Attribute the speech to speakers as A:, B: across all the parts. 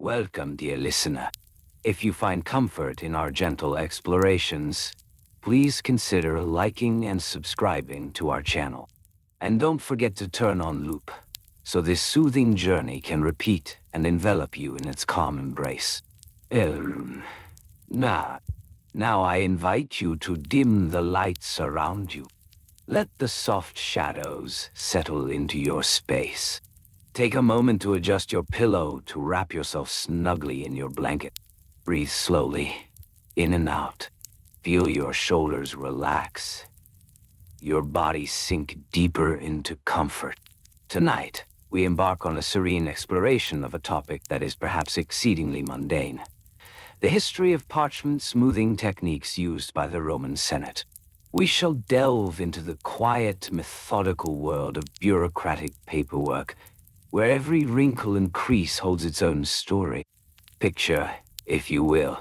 A: Welcome, dear listener. If you find comfort in our gentle explorations, please consider liking and subscribing to our channel. And don't forget to turn on loop, so this soothing journey can repeat and envelop you in its calm embrace. Now, now I invite you to dim the lights around you. Let the soft shadows settle into your space. Take a moment to adjust your pillow to wrap yourself snugly in your blanket. Breathe slowly, in and out. Feel your shoulders relax. Your body sink deeper into comfort. Tonight, we embark on a serene exploration of a topic that is perhaps exceedingly mundane. The history of parchment smoothing techniques used by the Roman Senate. We shall delve into the quiet, methodical world of bureaucratic paperwork, where every wrinkle and crease holds its own story. Picture, if you will,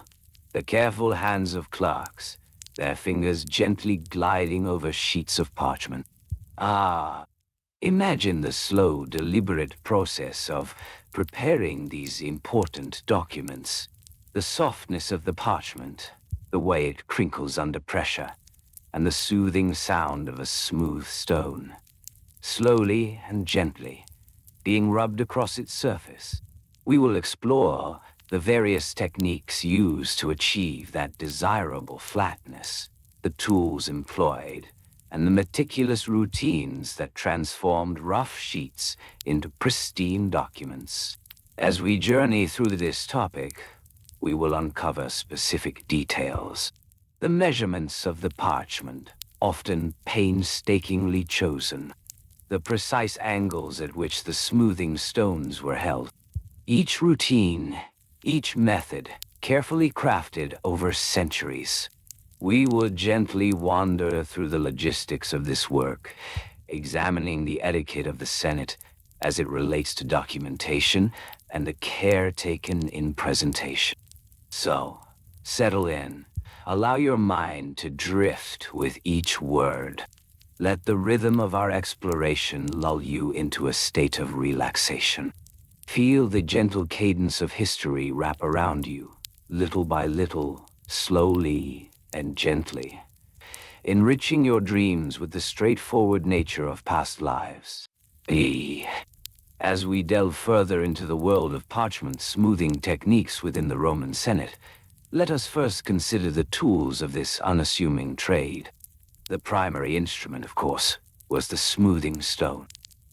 A: the careful hands of clerks, their fingers gently gliding over sheets of parchment. Imagine the slow, deliberate process of preparing these important documents. The softness of the parchment, the way it crinkles under pressure, and the soothing sound of a smooth stone. Slowly and gently, being rubbed across its surface, we will explore the various techniques used to achieve that desirable flatness, the tools employed, and the meticulous routines that transformed rough sheets into pristine documents. As we journey through this topic, we will uncover specific details. The measurements of the parchment, often painstakingly chosen. The precise angles at which the smoothing stones were held. Each routine, each method, carefully crafted over centuries. We will gently wander through the logistics of this work, examining the etiquette of the Senate as it relates to documentation and the care taken in presentation. So, settle in. Allow your mind to drift with each word. Let the rhythm of our exploration lull you into a state of relaxation. Feel the gentle cadence of history wrap around you, little by little, slowly and gently, enriching your dreams with the straightforward nature of past lives. As we delve further into the world of parchment smoothing techniques within the Roman Senate, let us first consider the tools of this unassuming trade. The primary instrument, of course, was the smoothing stone.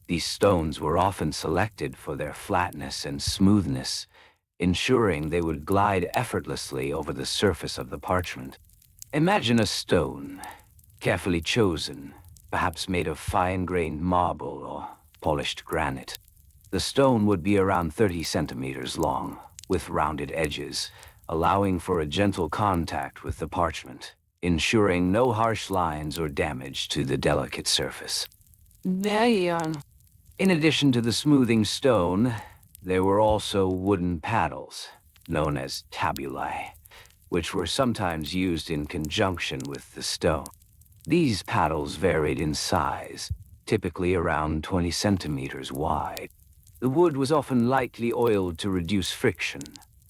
A: These stones were often selected for their flatness and smoothness, ensuring they would glide effortlessly over the surface of the parchment. Imagine a stone, carefully chosen, perhaps made of fine-grained marble or polished granite. The stone would be around 30 centimeters long, with rounded edges, allowing for a gentle contact with the parchment, ensuring no harsh lines or damage to the delicate surface. In addition to the smoothing stone, there were also wooden paddles, known as tabulae, which were sometimes used in conjunction with the stone. These paddles varied in size, typically around 20 centimeters wide. The wood was often lightly oiled to reduce friction,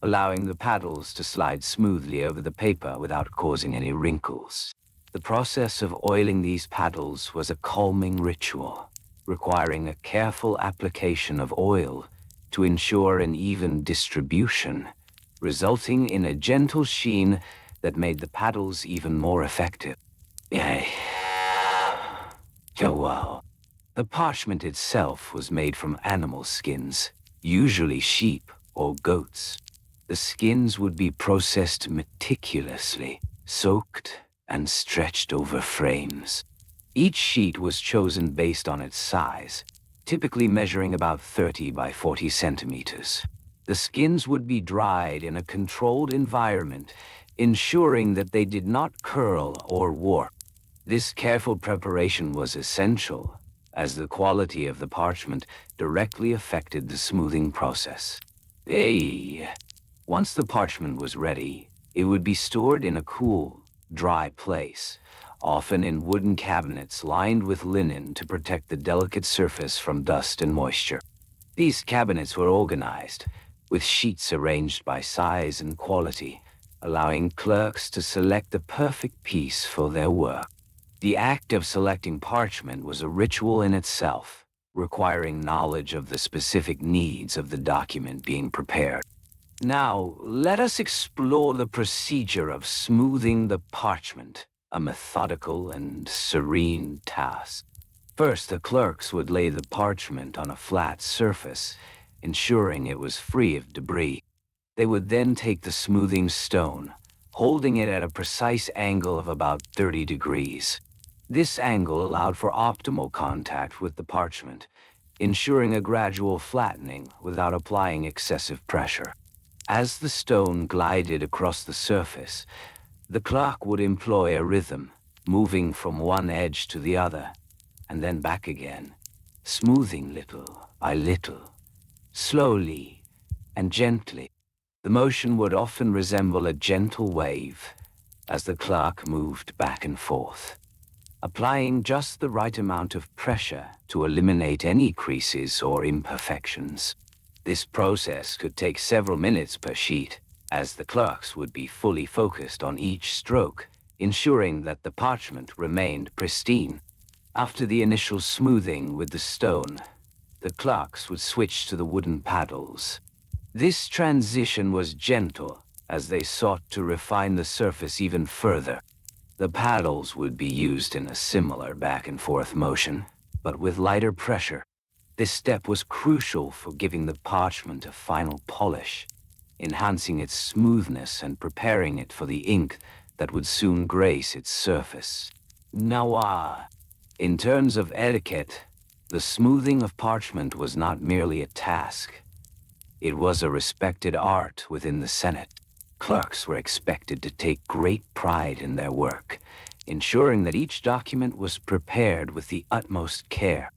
A: allowing the paddles to slide smoothly over the paper without causing any wrinkles. The process of oiling these paddles was a calming ritual, requiring a careful application of oil to ensure an even distribution, resulting in a gentle sheen that made the paddles even more effective. Wow. The parchment itself was made from animal skins, usually sheep or goats. The skins would be processed meticulously, soaked, and stretched over frames. Each sheet was chosen based on its size, typically measuring about 30 by 40 centimeters. The skins would be dried in a controlled environment, ensuring that they did not curl or warp. This careful preparation was essential, as the quality of the parchment directly affected the smoothing process. Once the parchment was ready, it would be stored in a cool, dry place, often in wooden cabinets lined with linen to protect the delicate surface from dust and moisture. These cabinets were organized, with sheets arranged by size and quality, allowing clerks to select the perfect piece for their work. The act of selecting parchment was a ritual in itself, requiring knowledge of the specific needs of the document being prepared. Now, let us explore the procedure of smoothing the parchment, a methodical and serene task. First, the clerks would lay the parchment on a flat surface, ensuring it was free of debris. They would then take the smoothing stone, holding it at a precise angle of about 30 degrees. This angle allowed for optimal contact with the parchment, ensuring a gradual flattening without applying excessive pressure. As the stone glided across the surface, the clerk would employ a rhythm, moving from one edge to the other, and then back again, smoothing little by little, slowly and gently. The motion would often resemble a gentle wave as the clerk moved back and forth, applying just the right amount of pressure to eliminate any creases or imperfections. This process could take several minutes per sheet, as the clerks would be fully focused on each stroke, ensuring that the parchment remained pristine. After the initial smoothing with the stone, the clerks would switch to the wooden paddles. This transition was gentle, as they sought to refine the surface even further. The paddles would be used in a similar back-and-forth motion, but with lighter pressure. This step was crucial for giving the parchment a final polish, enhancing its smoothness and preparing it for the ink that would soon grace its surface. Now, in terms of etiquette, the smoothing of parchment was not merely a task. It was a respected art within the Senate. Clerks were expected to take great pride in their work, ensuring that each document was prepared with the utmost care.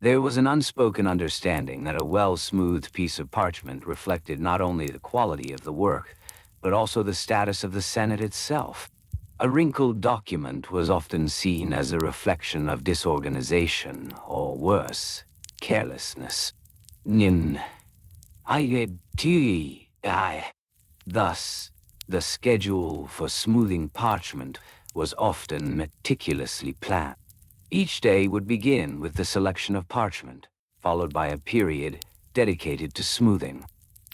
A: There was an unspoken understanding that a well-smoothed piece of parchment reflected not only the quality of the work, but also the status of the Senate itself. A wrinkled document was often seen as a reflection of disorganization, or worse, carelessness. Thus, the schedule for smoothing parchment was often meticulously planned. Each day would begin with the selection of parchment, followed by a period dedicated to smoothing.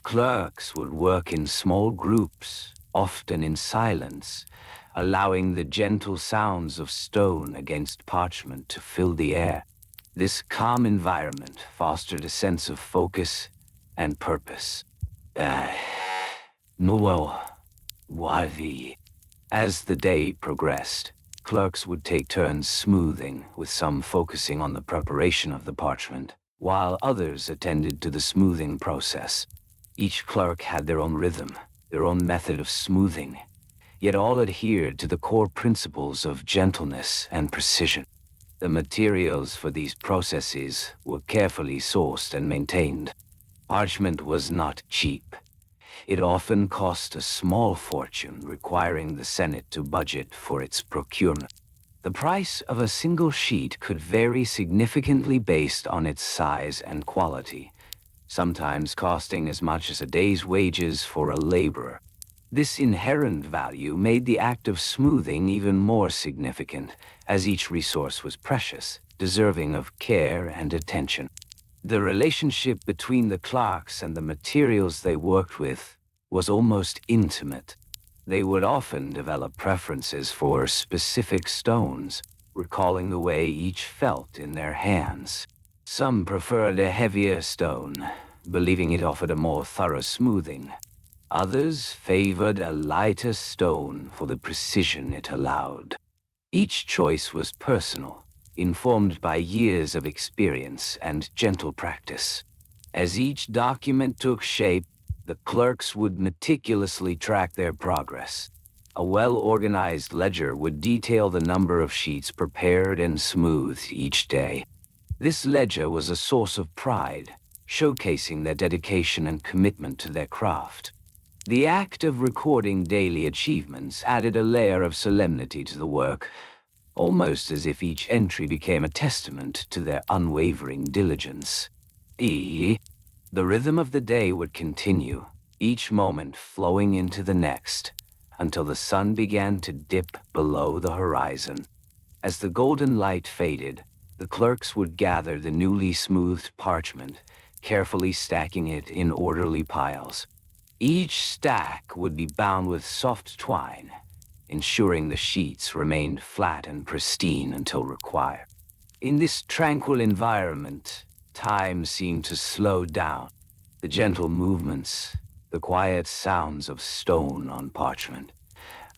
A: Clerks would work in small groups, often in silence, allowing the gentle sounds of stone against parchment to fill the air. This calm environment fostered a sense of focus and purpose. As the day progressed, clerks would take turns smoothing, with some focusing on the preparation of the parchment, while others attended to the smoothing process. Each clerk had their own rhythm, their own method of smoothing, yet all adhered to the core principles of gentleness and precision. The materials for these processes were carefully sourced and maintained. Parchment was not cheap. It often cost a small fortune, requiring the Senate to budget for its procurement. The price of a single sheet could vary significantly based on its size and quality, sometimes costing as much as a day's wages for a laborer. This inherent value made the act of smoothing even more significant, as each resource was precious, deserving of care and attention. The relationship between the clerks and the materials they worked with was almost intimate. They would often develop preferences for specific stones, recalling the way each felt in their hands. Some preferred a heavier stone, believing it offered a more thorough smoothing. Others favored a lighter stone for the precision it allowed. Each choice was personal, informed by years of experience and gentle practice. As each document took shape, the clerks would meticulously track their progress. A well-organized ledger would detail the number of sheets prepared and smoothed each day. This ledger was a source of pride, showcasing their dedication and commitment to their craft. The act of recording daily achievements added a layer of solemnity to the work, almost as if each entry became a testament to their unwavering diligence. The rhythm of the day would continue, each moment flowing into the next, until the sun began to dip below the horizon. As the golden light faded, the clerks would gather the newly smoothed parchment, carefully stacking it in orderly piles. Each stack would be bound with soft twine, ensuring the sheets remained flat and pristine until required. In this tranquil environment, time seemed to slow down. The gentle movements, the quiet sounds of stone on parchment,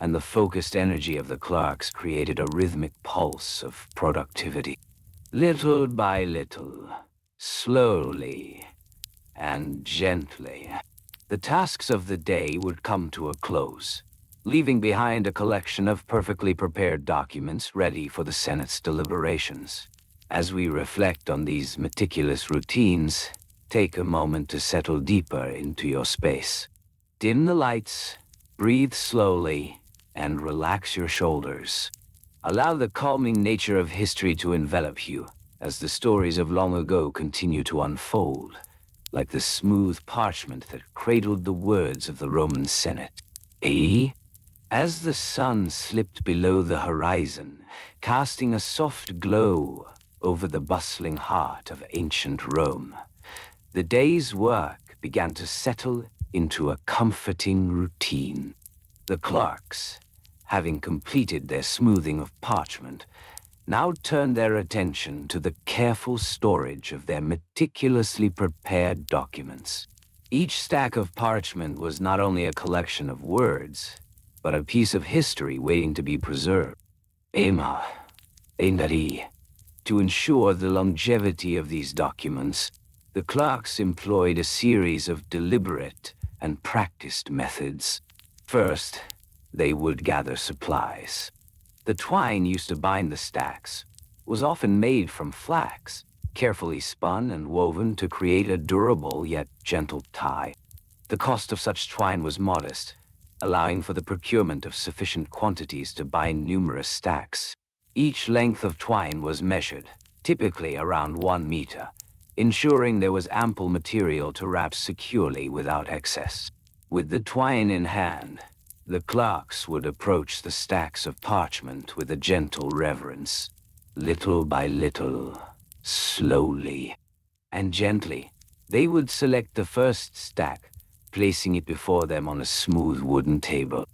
A: and the focused energy of the clerks created a rhythmic pulse of productivity. Little by little, slowly and gently, the tasks of the day would come to a close, leaving behind a collection of perfectly prepared documents ready for the Senate's deliberations. As we reflect on these meticulous routines, take a moment to settle deeper into your space. Dim the lights, breathe slowly, and relax your shoulders. Allow the calming nature of history to envelop you as the stories of long ago continue to unfold, like the smooth parchment that cradled the words of the Roman Senate. As the sun slipped below the horizon, casting a soft glow over the bustling heart of ancient Rome, the day's work began to settle into a comforting routine. The clerks, having completed their smoothing of parchment, now turned their attention to the careful storage of their meticulously prepared documents. Each stack of parchment was not only a collection of words, but a piece of history waiting to be preserved. Emma, Endari. To ensure the longevity of these documents, the clerks employed a series of deliberate and practiced methods. First, they would gather supplies. The twine used to bind the stacks was often made from flax, carefully spun and woven to create a durable yet gentle tie. The cost of such twine was modest, allowing for the procurement of sufficient quantities to bind numerous stacks. Each length of twine was measured, typically around 1 meter, ensuring there was ample material to wrap securely without excess. With the twine in hand, the clerks would approach the stacks of parchment with a gentle reverence. Little by little, slowly and gently, they would select the first stack, placing it before them on a smooth wooden table.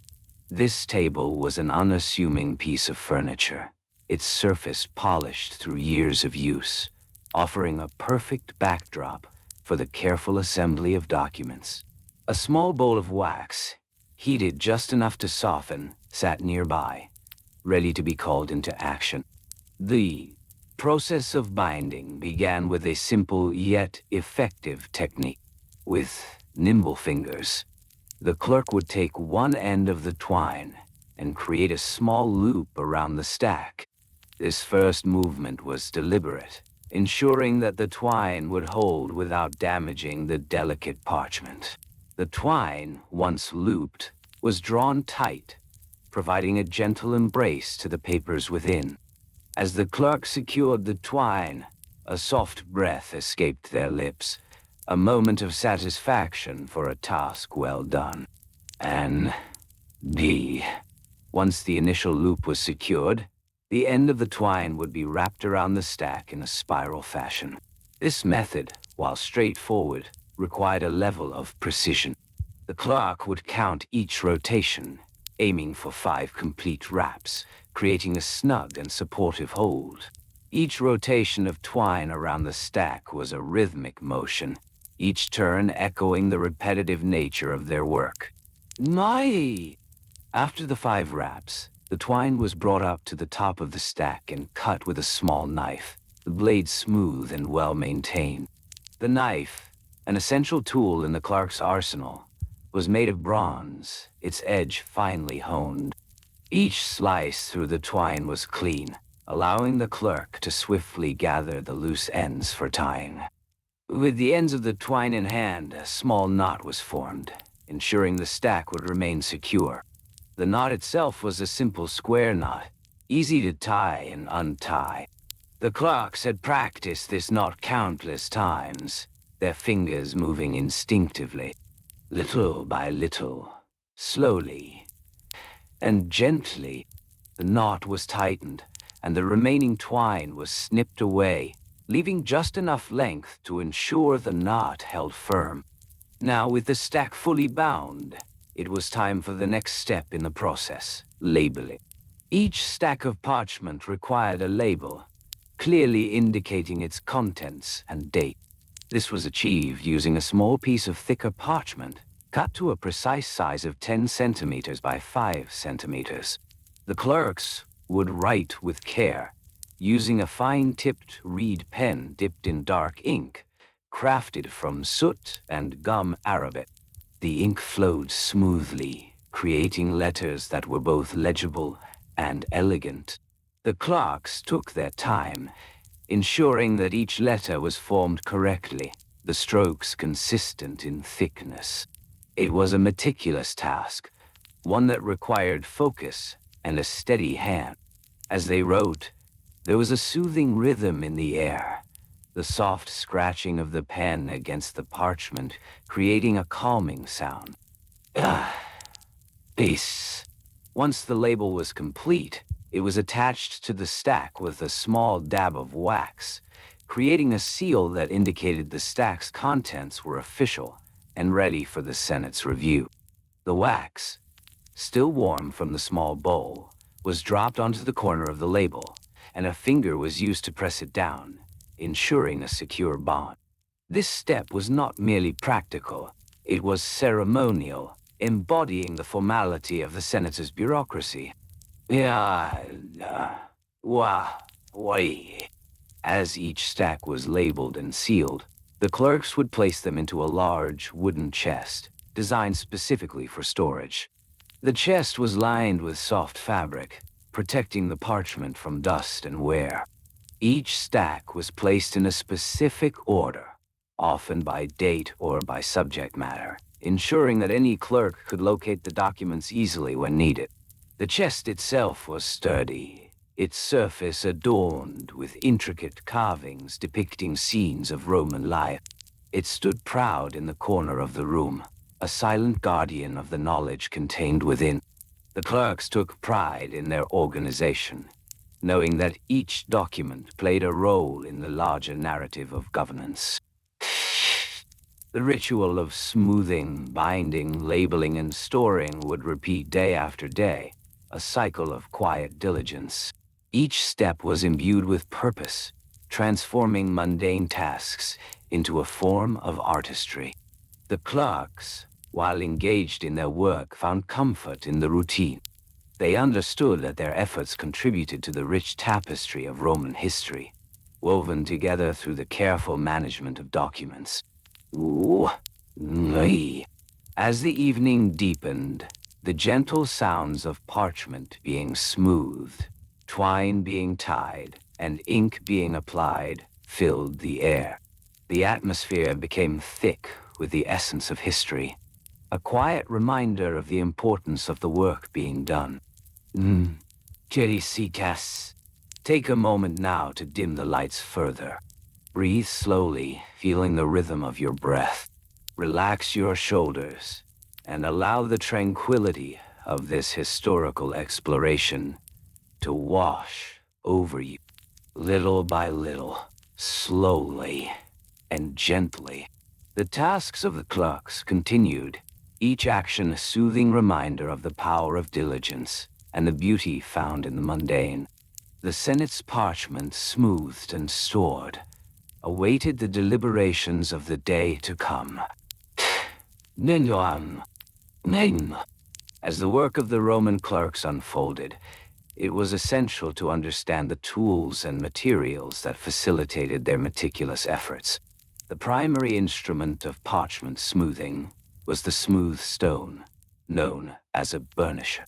A: This table was an unassuming piece of furniture, its surface polished through years of use, offering a perfect backdrop for the careful assembly of documents. A small bowl of wax, heated just enough to soften, sat nearby, ready to be called into action. The process of binding began with a simple yet effective technique. With nimble fingers, the clerk would take one end of the twine and create a small loop around the stack. This first movement was deliberate, ensuring that the twine would hold without damaging the delicate parchment. The twine, once looped, was drawn tight, providing a gentle embrace to the papers within. As the clerk secured the twine, a soft breath escaped their lips, a moment of satisfaction for a task well done. And once the initial loop was secured, the end of the twine would be wrapped around the stack in a spiral fashion. This method, while straightforward, required a level of precision. The clerk would count each rotation, aiming for 5 complete wraps, creating a snug and supportive hold. Each rotation of twine around the stack was a rhythmic motion, each turn echoing the repetitive nature of their work. After the 5 wraps, the twine was brought up to the top of the stack and cut with a small knife, the blade smooth and well-maintained. The knife, an essential tool in the clerk's arsenal, was made of bronze, its edge finely honed. Each slice through the twine was clean, allowing the clerk to swiftly gather the loose ends for tying. With the ends of the twine in hand, a small knot was formed, ensuring the stack would remain secure. The knot itself was a simple square knot, easy to tie and untie. The clerks had practiced this knot countless times, their fingers moving instinctively, little by little, slowly and gently. The knot was tightened, and the remaining twine was snipped away, leaving just enough length to ensure the knot held firm. Now, with the stack fully bound, it was time for the next step in the process, labeling. Each stack of parchment required a label, clearly indicating its contents and date. This was achieved using a small piece of thicker parchment, cut to a precise size of 10 centimeters by 5 centimeters. The clerks would write with care, using a fine-tipped reed pen dipped in dark ink, crafted from soot and gum arabic. The ink flowed smoothly, creating letters that were both legible and elegant. The clerks took their time, ensuring that each letter was formed correctly, the strokes consistent in thickness. It was a meticulous task, one that required focus and a steady hand. As they wrote, there was a soothing rhythm in the air, the soft scratching of the pen against the parchment, creating a calming sound. Peace. Once the label was complete, it was attached to the stack with a small dab of wax, creating a seal that indicated the stack's contents were official and ready for the Senate's review. The wax, still warm from the small bowl, was dropped onto the corner of the label, and a finger was used to press it down, ensuring a secure bond. This step was not merely practical, it was ceremonial, embodying the formality of the Senator's bureaucracy. As each stack was labeled and sealed, the clerks would place them into a large wooden chest, designed specifically for storage. The chest was lined with soft fabric, protecting the parchment from dust and wear. Each stack was placed in a specific order, often by date or by subject matter, ensuring that any clerk could locate the documents easily when needed. The chest itself was sturdy, its surface adorned with intricate carvings depicting scenes of Roman life. It stood proud in the corner of the room, a silent guardian of the knowledge contained within. The clerks took pride in their organization, knowing that each document played a role in the larger narrative of governance. The ritual of smoothing, binding, labeling, and storing would repeat day after day, a cycle of quiet diligence. Each step was imbued with purpose, transforming mundane tasks into a form of artistry. The clerks, while engaged in their work, found comfort in the routine. They understood that their efforts contributed to the rich tapestry of Roman history, woven together through the careful management of documents. As the evening deepened, the gentle sounds of parchment being smoothed, twine being tied, and ink being applied filled the air. The atmosphere became thick with the essence of history, a quiet reminder of the importance of the work being done. Cherisikas, take a moment now to dim the lights further. Breathe slowly, feeling the rhythm of your breath. Relax your shoulders, and allow the tranquility of this historical exploration to wash over you, little by little, slowly and gently. The tasks of the clerks continued, each action a soothing reminder of the power of diligence and the beauty found in the mundane. The Senate's parchment, smoothed and stored, awaited the deliberations of the day to come. As the work of the Roman clerks unfolded, it was essential to understand the tools and materials that facilitated their meticulous efforts. The primary instrument of parchment smoothing was the smooth stone, known as a burnisher.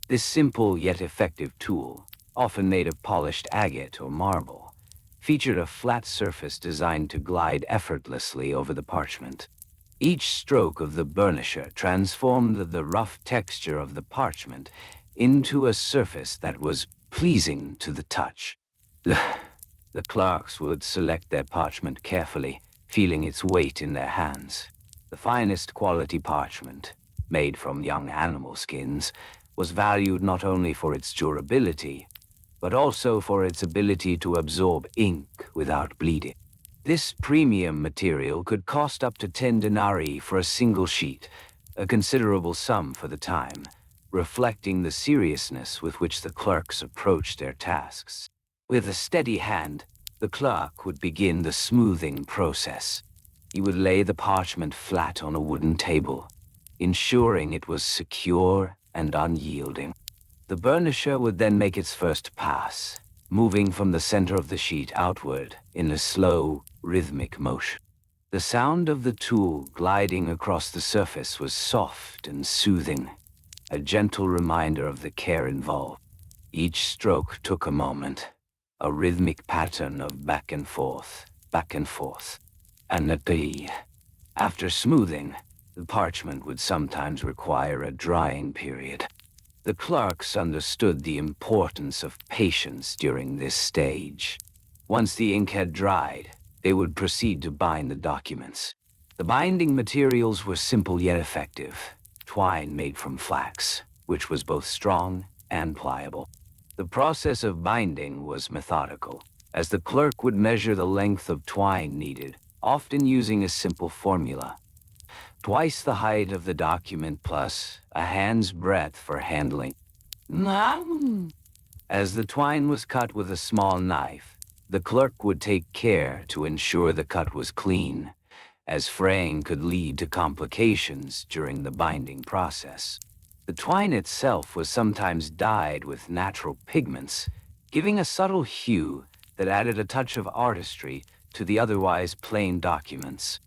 A: This simple yet effective tool, often made of polished agate or marble, featured a flat surface designed to glide effortlessly over the parchment. Each stroke of the burnisher transformed the rough texture of the parchment into a surface that was pleasing to the touch. The clerks would select their parchment carefully, feeling its weight in their hands. The finest quality parchment, made from young animal skins, was valued not only for its durability, but also for its ability to absorb ink without bleeding. This premium material could cost up to 10 denarii for a single sheet, a considerable sum for the time, reflecting the seriousness with which the clerks approached their tasks. With a steady hand, the clerk would begin the smoothing process. He would lay the parchment flat on a wooden table, ensuring it was secure and unyielding. The burnisher would then make its first pass, moving from the center of the sheet outward in a slow, rhythmic motion. The sound of the tool gliding across the surface was soft and soothing, a gentle reminder of the care involved. Each stroke took a moment, a rhythmic pattern of back and forth, and at the... After smoothing, the parchment would sometimes require a drying period. The clerks understood the importance of patience during this stage. Once the ink had dried, they would proceed to bind the documents. The binding materials were simple yet effective: twine made from flax, which was both strong and pliable. The process of binding was methodical, as the clerk would measure the length of twine needed, often using a simple formula: twice the height of the document plus a hand's breadth for handling. As the twine was cut with a small knife, the clerk would take care to ensure the cut was clean, as fraying could lead to complications during the binding process. The twine itself was sometimes dyed with natural pigments, giving a subtle hue that added a touch of artistry to the otherwise plain documents.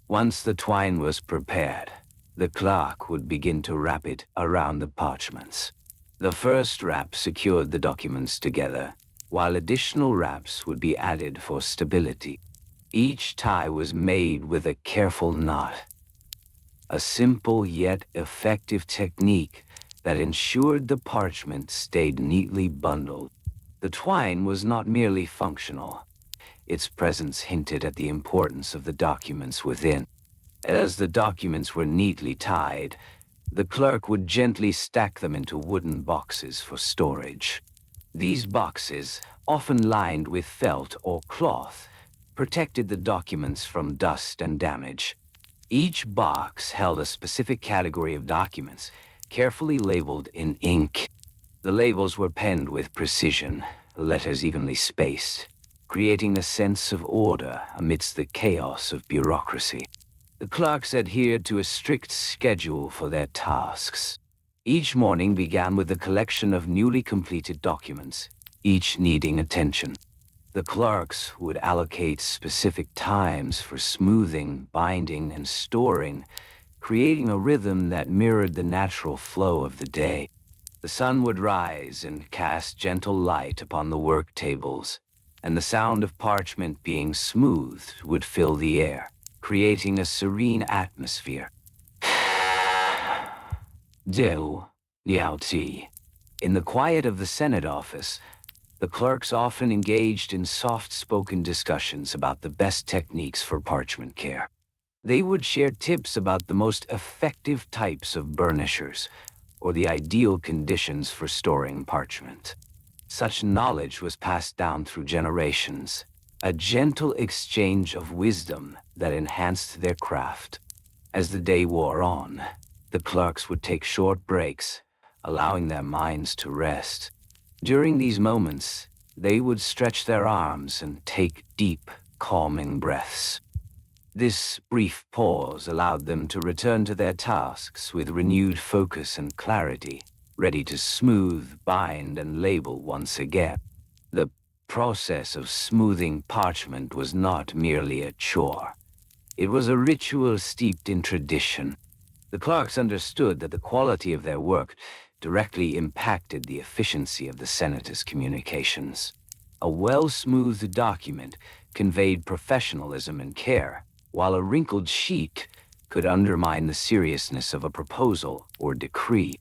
A: Once the twine was prepared, the clerk would begin to wrap it around the parchments. The first wrap secured the documents together, while additional wraps would be added for stability. Each tie was made with a careful knot, a simple yet effective technique that ensured the parchment stayed neatly bundled. The twine was not merely functional. Its presence hinted at the importance of the documents within. As the documents were neatly tied, the clerk would gently stack them into wooden boxes for storage. These boxes, often lined with felt or cloth, protected the documents from dust and damage. Each box held a specific category of documents, carefully labeled in ink. The labels were penned with precision, letters evenly spaced, creating a sense of order amidst the chaos of bureaucracy. The clerks adhered to a strict schedule for their tasks. Each morning began with the collection of newly completed documents, each needing attention. The clerks would allocate specific times for smoothing, binding, and storing, creating a rhythm that mirrored the natural flow of the day. The sun would rise and cast gentle light upon the work tables, and the sound of parchment being smoothed would fill the air, creating a serene atmosphere. Deu, Liao Ti. In the quiet of the Senate office, the clerks often engaged in soft-spoken discussions about the best techniques for parchment care. They would share tips about the most effective types of burnishers, or the ideal conditions for storing parchment. Such knowledge was passed down through generations, a gentle exchange of wisdom that enhanced their craft. As the day wore on, the clerks would take short breaks, allowing their minds to rest. During these moments, they would stretch their arms and take deep, calming breaths. This brief pause allowed them to return to their tasks with renewed focus and clarity, ready to smooth, bind, and label once again. The process of smoothing parchment was not merely a chore. It was a ritual steeped in tradition. The clerks understood that the quality of their work directly impacted the efficiency of the senator's communications. A well-smoothed document conveyed professionalism and care, while a wrinkled sheet could undermine the seriousness of a proposal or decree.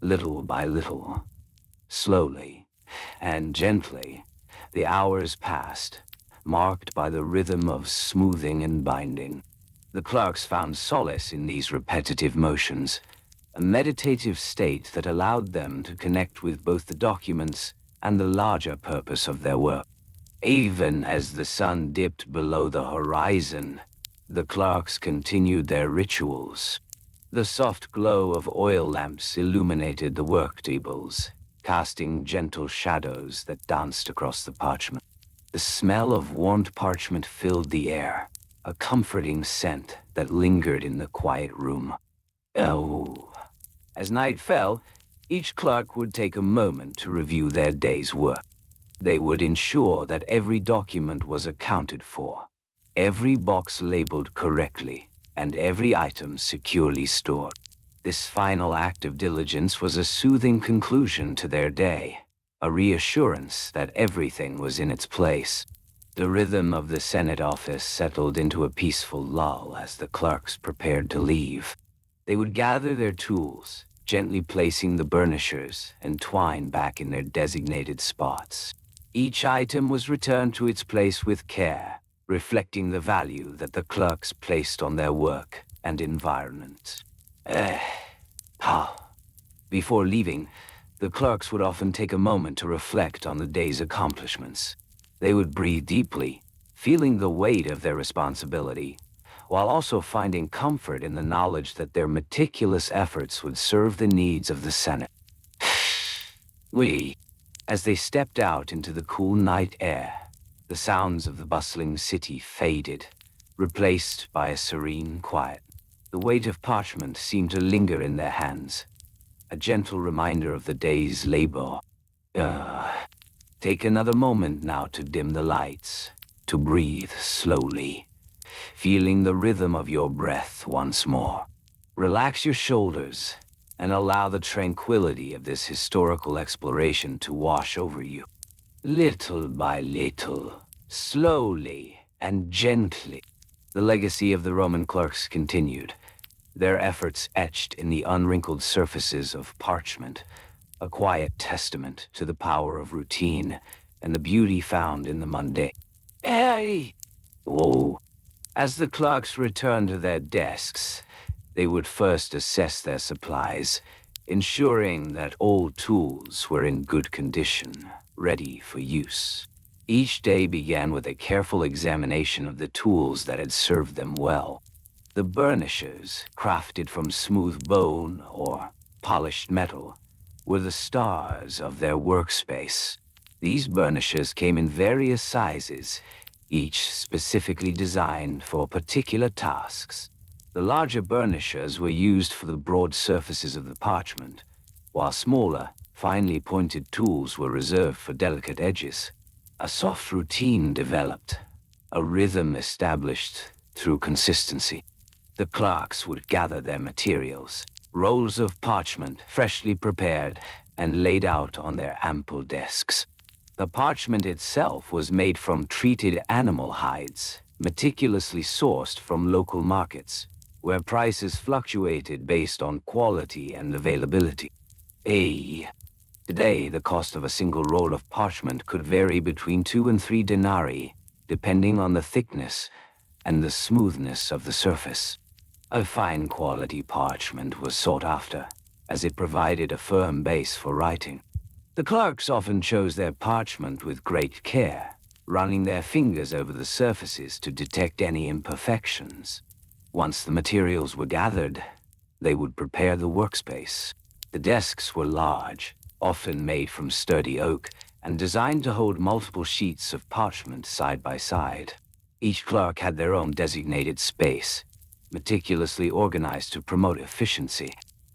A: Little by little, slowly and gently, the hours passed. marked by the rhythm of smoothing and binding. The clerks found solace in these repetitive motions, a meditative state that allowed them to connect with both the documents and the larger purpose of their work. Even as the sun dipped below the horizon, the clerks continued their rituals. The soft glow of oil lamps illuminated the work tables, casting gentle shadows that danced across the parchment. The smell of warmed parchment filled the air, a comforting scent that lingered in the quiet room. Oh. As night fell, each clerk would take a moment to review their day's work. They would ensure that every document was accounted for, every box labeled correctly, and every item securely stored. This final act of diligence was a soothing conclusion to their day, a reassurance that everything was in its place. The rhythm of the Senate office settled into a peaceful lull as the clerks prepared to leave. They would gather their tools, gently placing the burnishers and twine back in their designated spots. Each item was returned to its place with care, reflecting the value that the clerks placed on their work and environment. Before leaving, the clerks would often take a moment to reflect on the day's accomplishments. They would breathe deeply, feeling the weight of their responsibility, while also finding comfort in the knowledge that their meticulous efforts would serve the needs of the Senate. As they stepped out into the cool night air, the sounds of the bustling city faded, replaced by a serene quiet. The weight of parchment seemed to linger in their hands, a gentle reminder of the day's labor. Take another moment now to dim the lights, to breathe slowly, feeling the rhythm of your breath once more. Relax your shoulders and allow the tranquility of this historical exploration to wash over you. Little by little, slowly and gently, the legacy of the Roman clerks continued, their efforts etched in the unwrinkled surfaces of parchment, a quiet testament to the power of routine and the beauty found in the mundane. Hey! Whoa! As the clerks returned to their desks, they would first assess their supplies, ensuring that all tools were in good condition, ready for use. Each day began with a careful examination of the tools that had served them well. The burnishers, crafted from smooth bone or polished metal, were the stars of their workspace. These burnishers came in various sizes, each specifically designed for particular tasks. The larger burnishers were used for the broad surfaces of the parchment, while smaller, finely pointed tools were reserved for delicate edges. A soft routine developed, a rhythm established through consistency. The clerks would gather their materials, rolls of parchment freshly prepared and laid out on their ample desks. The parchment itself was made from treated animal hides, meticulously sourced from local markets, where prices fluctuated based on quality and availability. Today, the cost of a single roll of parchment could vary between 2 and 3 denarii, depending on the thickness and the smoothness of the surface. A fine quality parchment was sought after, as it provided a firm base for writing. The clerks often chose their parchment with great care, running their fingers over the surfaces to detect any imperfections. Once the materials were gathered, they would prepare the workspace. The desks were large, often made from sturdy oak, and designed to hold multiple sheets of parchment side by side. Each clerk had their own designated space, meticulously organized to promote efficiency.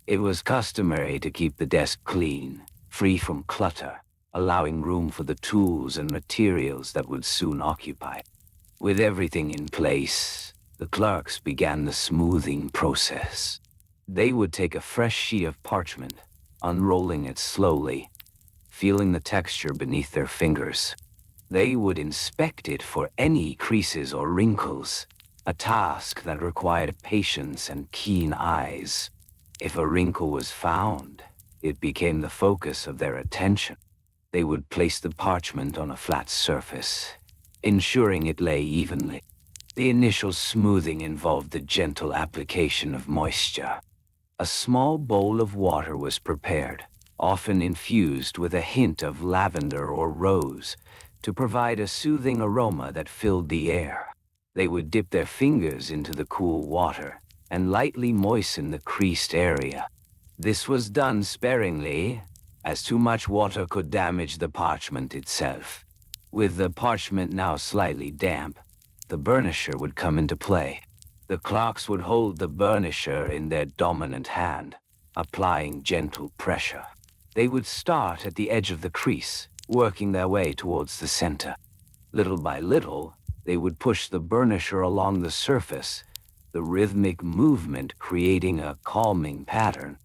A: It was customary to keep the desk clean, free from clutter, allowing room for the tools and materials that would soon occupy. With everything in place, the clerks began the smoothing process. They would take a fresh sheet of parchment, unrolling it slowly, feeling the texture beneath their fingers. They would inspect it for any creases or wrinkles, a task that required patience and keen eyes. If a wrinkle was found, it became the focus of their attention. They would place the parchment on a flat surface, ensuring it lay evenly. The initial smoothing involved the gentle application of moisture. A small bowl of water was prepared, often infused with a hint of lavender or rose, to provide a soothing aroma that filled the air. They would dip their fingers into the cool water and lightly moisten the creased area. This was done sparingly, as too much water could damage the parchment itself. With the parchment now slightly damp, the burnisher would come into play. The clerks would hold the burnisher in their dominant hand, applying gentle pressure. They would start at the edge of the crease, working their way towards the center. Little by little, they would push the burnisher along the surface, the rhythmic movement creating a calming pattern.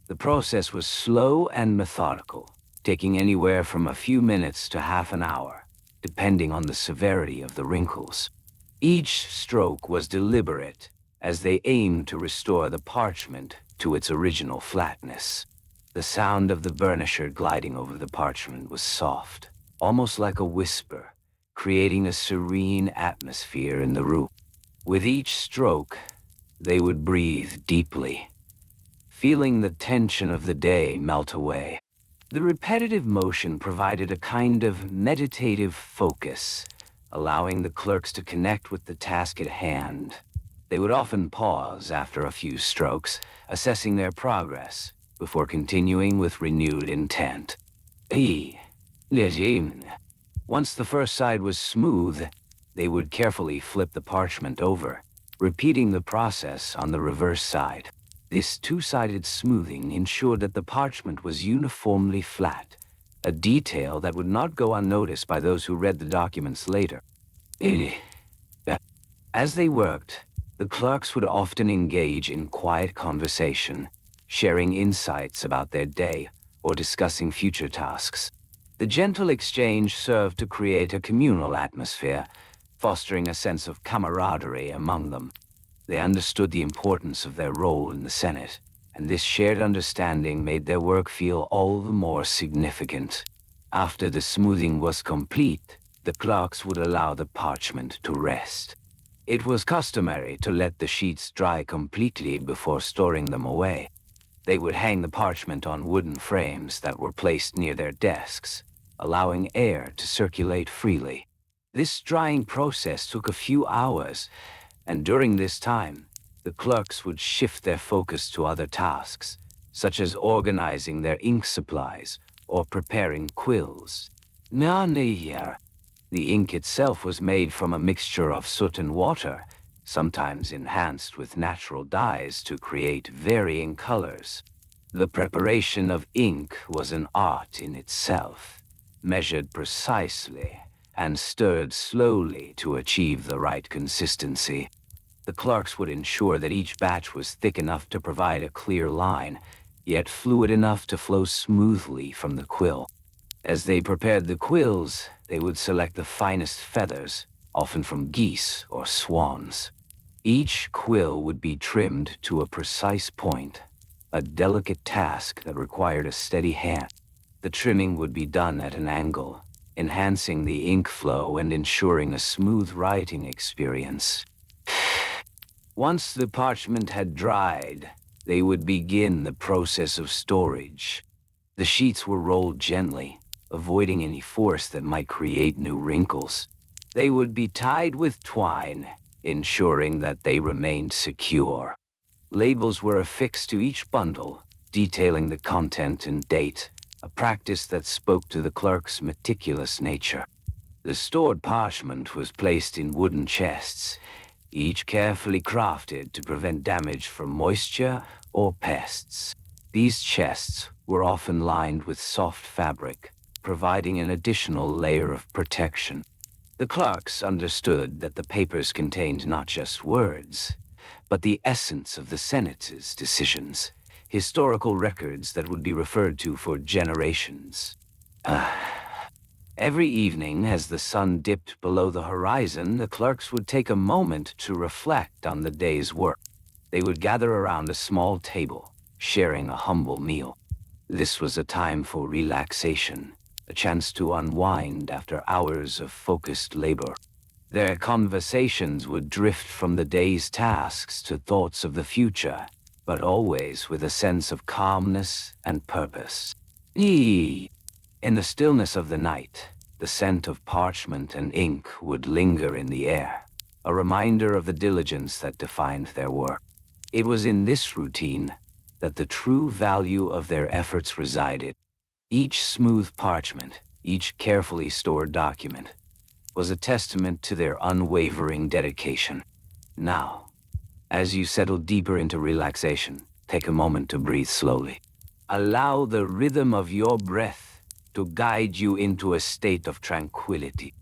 A: The process was slow and methodical, taking anywhere from a few minutes to half an hour, depending on the severity of the wrinkles. Each stroke was deliberate, as they aimed to restore the parchment to its original flatness. The sound of the burnisher gliding over the parchment was soft, almost like a whisper, creating a serene atmosphere in the room. With each stroke, they would breathe deeply, feeling the tension of the day melt away. The repetitive motion provided a kind of meditative focus, allowing the clerks to connect with the task at hand. They would often pause after a few strokes, assessing their progress, before continuing with renewed intent. Once the first side was smooth, they would carefully flip the parchment over, repeating the process on the reverse side. This two-sided smoothing ensured that the parchment was uniformly flat, a detail that would not go unnoticed by those who read the documents later. As they worked, the clerks would often engage in quiet conversation, sharing insights about their day or discussing future tasks. The gentle exchange served to create a communal atmosphere, fostering a sense of camaraderie among them. They understood the importance of their role in the Senate, and this shared understanding made their work feel all the more significant. After the smoothing was complete, the clerks would allow the parchment to rest. It was customary to let the sheets dry completely before storing them away. They would hang the parchment on wooden frames that were placed near their desks, allowing air to circulate freely. This drying process took a few hours, and during this time, the clerks would shift their focus to other tasks, such as organizing their ink supplies or preparing quills. The ink itself was made from a mixture of soot and water, sometimes enhanced with natural dyes to create varying colors. The preparation of ink was an art in itself, measured precisely and stirred slowly to achieve the right consistency. The clerks would ensure that each batch was thick enough to provide a clear line, yet fluid enough to flow smoothly from the quill. As they prepared the quills, they would select the finest feathers, often from geese or swans. Each quill would be trimmed to a precise point, a delicate task that required a steady hand. The trimming would be done at an angle, enhancing the ink flow and ensuring a smooth writing experience. Once the parchment had dried, they would begin the process of storage. The sheets were rolled gently, avoiding any force that might create new wrinkles. They would be tied with twine, ensuring that they remained secure. Labels were affixed to each bundle, detailing the content and date, a practice that spoke to the clerk's meticulous nature. The stored parchment was placed in wooden chests, each carefully crafted to prevent damage from moisture or pests. These chests were often lined with soft fabric, providing an additional layer of protection. The clerks understood that the papers contained not just words, but the essence of the Senate's decisions, historical records that would be referred to for generations. Every evening, as the sun dipped below the horizon, the clerks would take a moment to reflect on the day's work. They would gather around a small table, sharing a humble meal. This was a time for relaxation, a chance to unwind after hours of focused labor. Their conversations would drift from the day's tasks to thoughts of the future, but always with a sense of calmness and purpose. In the stillness of the night, the scent of parchment and ink would linger in the air, a reminder of the diligence that defined their work. It was in this routine that the true value of their efforts resided. Each smooth parchment, each carefully stored document, was a testament to their unwavering dedication. Now, as you settle deeper into relaxation, take a moment to breathe slowly. Allow the rhythm of your breath to guide you into a state of tranquility.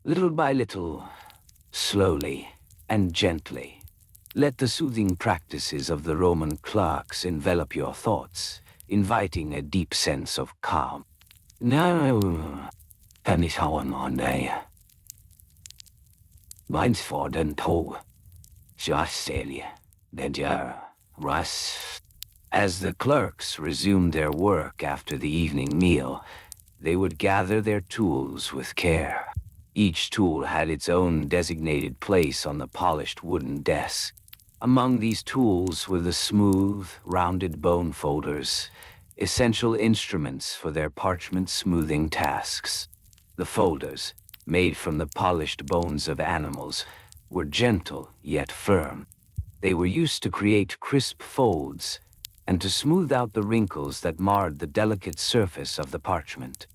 A: Little by little, slowly and gently, let the soothing practices of the Roman clerks envelop your thoughts, inviting a deep sense of calm. Now, kan ich hauen on day. Mine's for den toe. Just Russ. As the clerks resumed their work after the evening meal, they would gather their tools with care. Each tool had its own designated place on the polished wooden desk. Among these tools were the smooth, rounded bone folders, essential instruments for their parchment smoothing tasks. The folders, made from the polished bones of animals, were gentle yet firm. They were used to create crisp folds and to smooth out the wrinkles that marred the delicate surface of the parchment.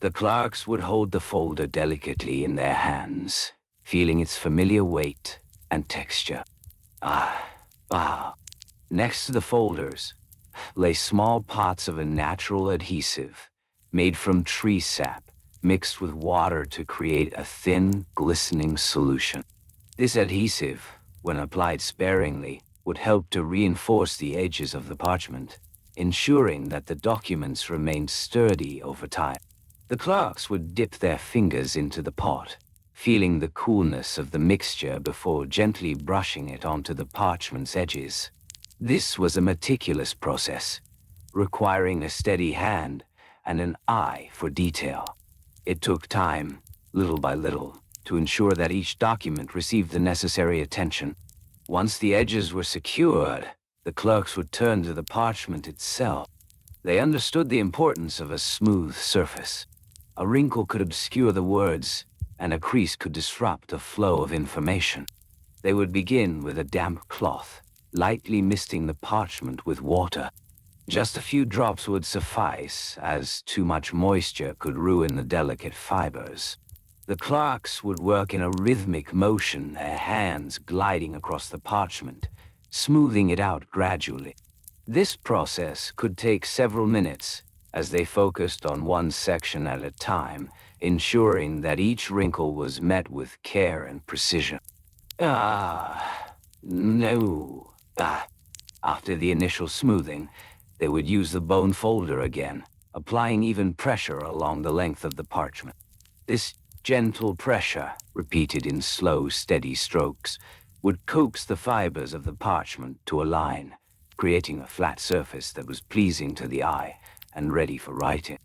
A: The clerks would hold the folder delicately in their hands, feeling its familiar weight and texture. Next to the folders lay small pots of a natural adhesive made from tree sap, mixed with water to create a thin, glistening solution. This adhesive, when applied sparingly, would help to reinforce the edges of the parchment, ensuring that the documents remained sturdy over time. The clerks would dip their fingers into the pot, feeling the coolness of the mixture before gently brushing it onto the parchment's edges. This was a meticulous process, requiring a steady hand and an eye for detail. It took time, little by little, to ensure that each document received the necessary attention. Once the edges were secured, the clerks would turn to the parchment itself. They understood the importance of a smooth surface. A wrinkle could obscure the words, and a crease could disrupt the flow of information. They would begin with a damp cloth, lightly misting the parchment with water. Just a few drops would suffice, as too much moisture could ruin the delicate fibers. The clerks would work in a rhythmic motion, their hands gliding across the parchment, smoothing it out gradually. This process could take several minutes, as they focused on one section at a time, ensuring that each wrinkle was met with care and precision. No. After the initial smoothing, they would use the bone folder again, applying even pressure along the length of the parchment. This gentle pressure, repeated in slow, steady strokes, would coax the fibers of the parchment to align, creating a flat surface that was pleasing to the eye and ready for writing.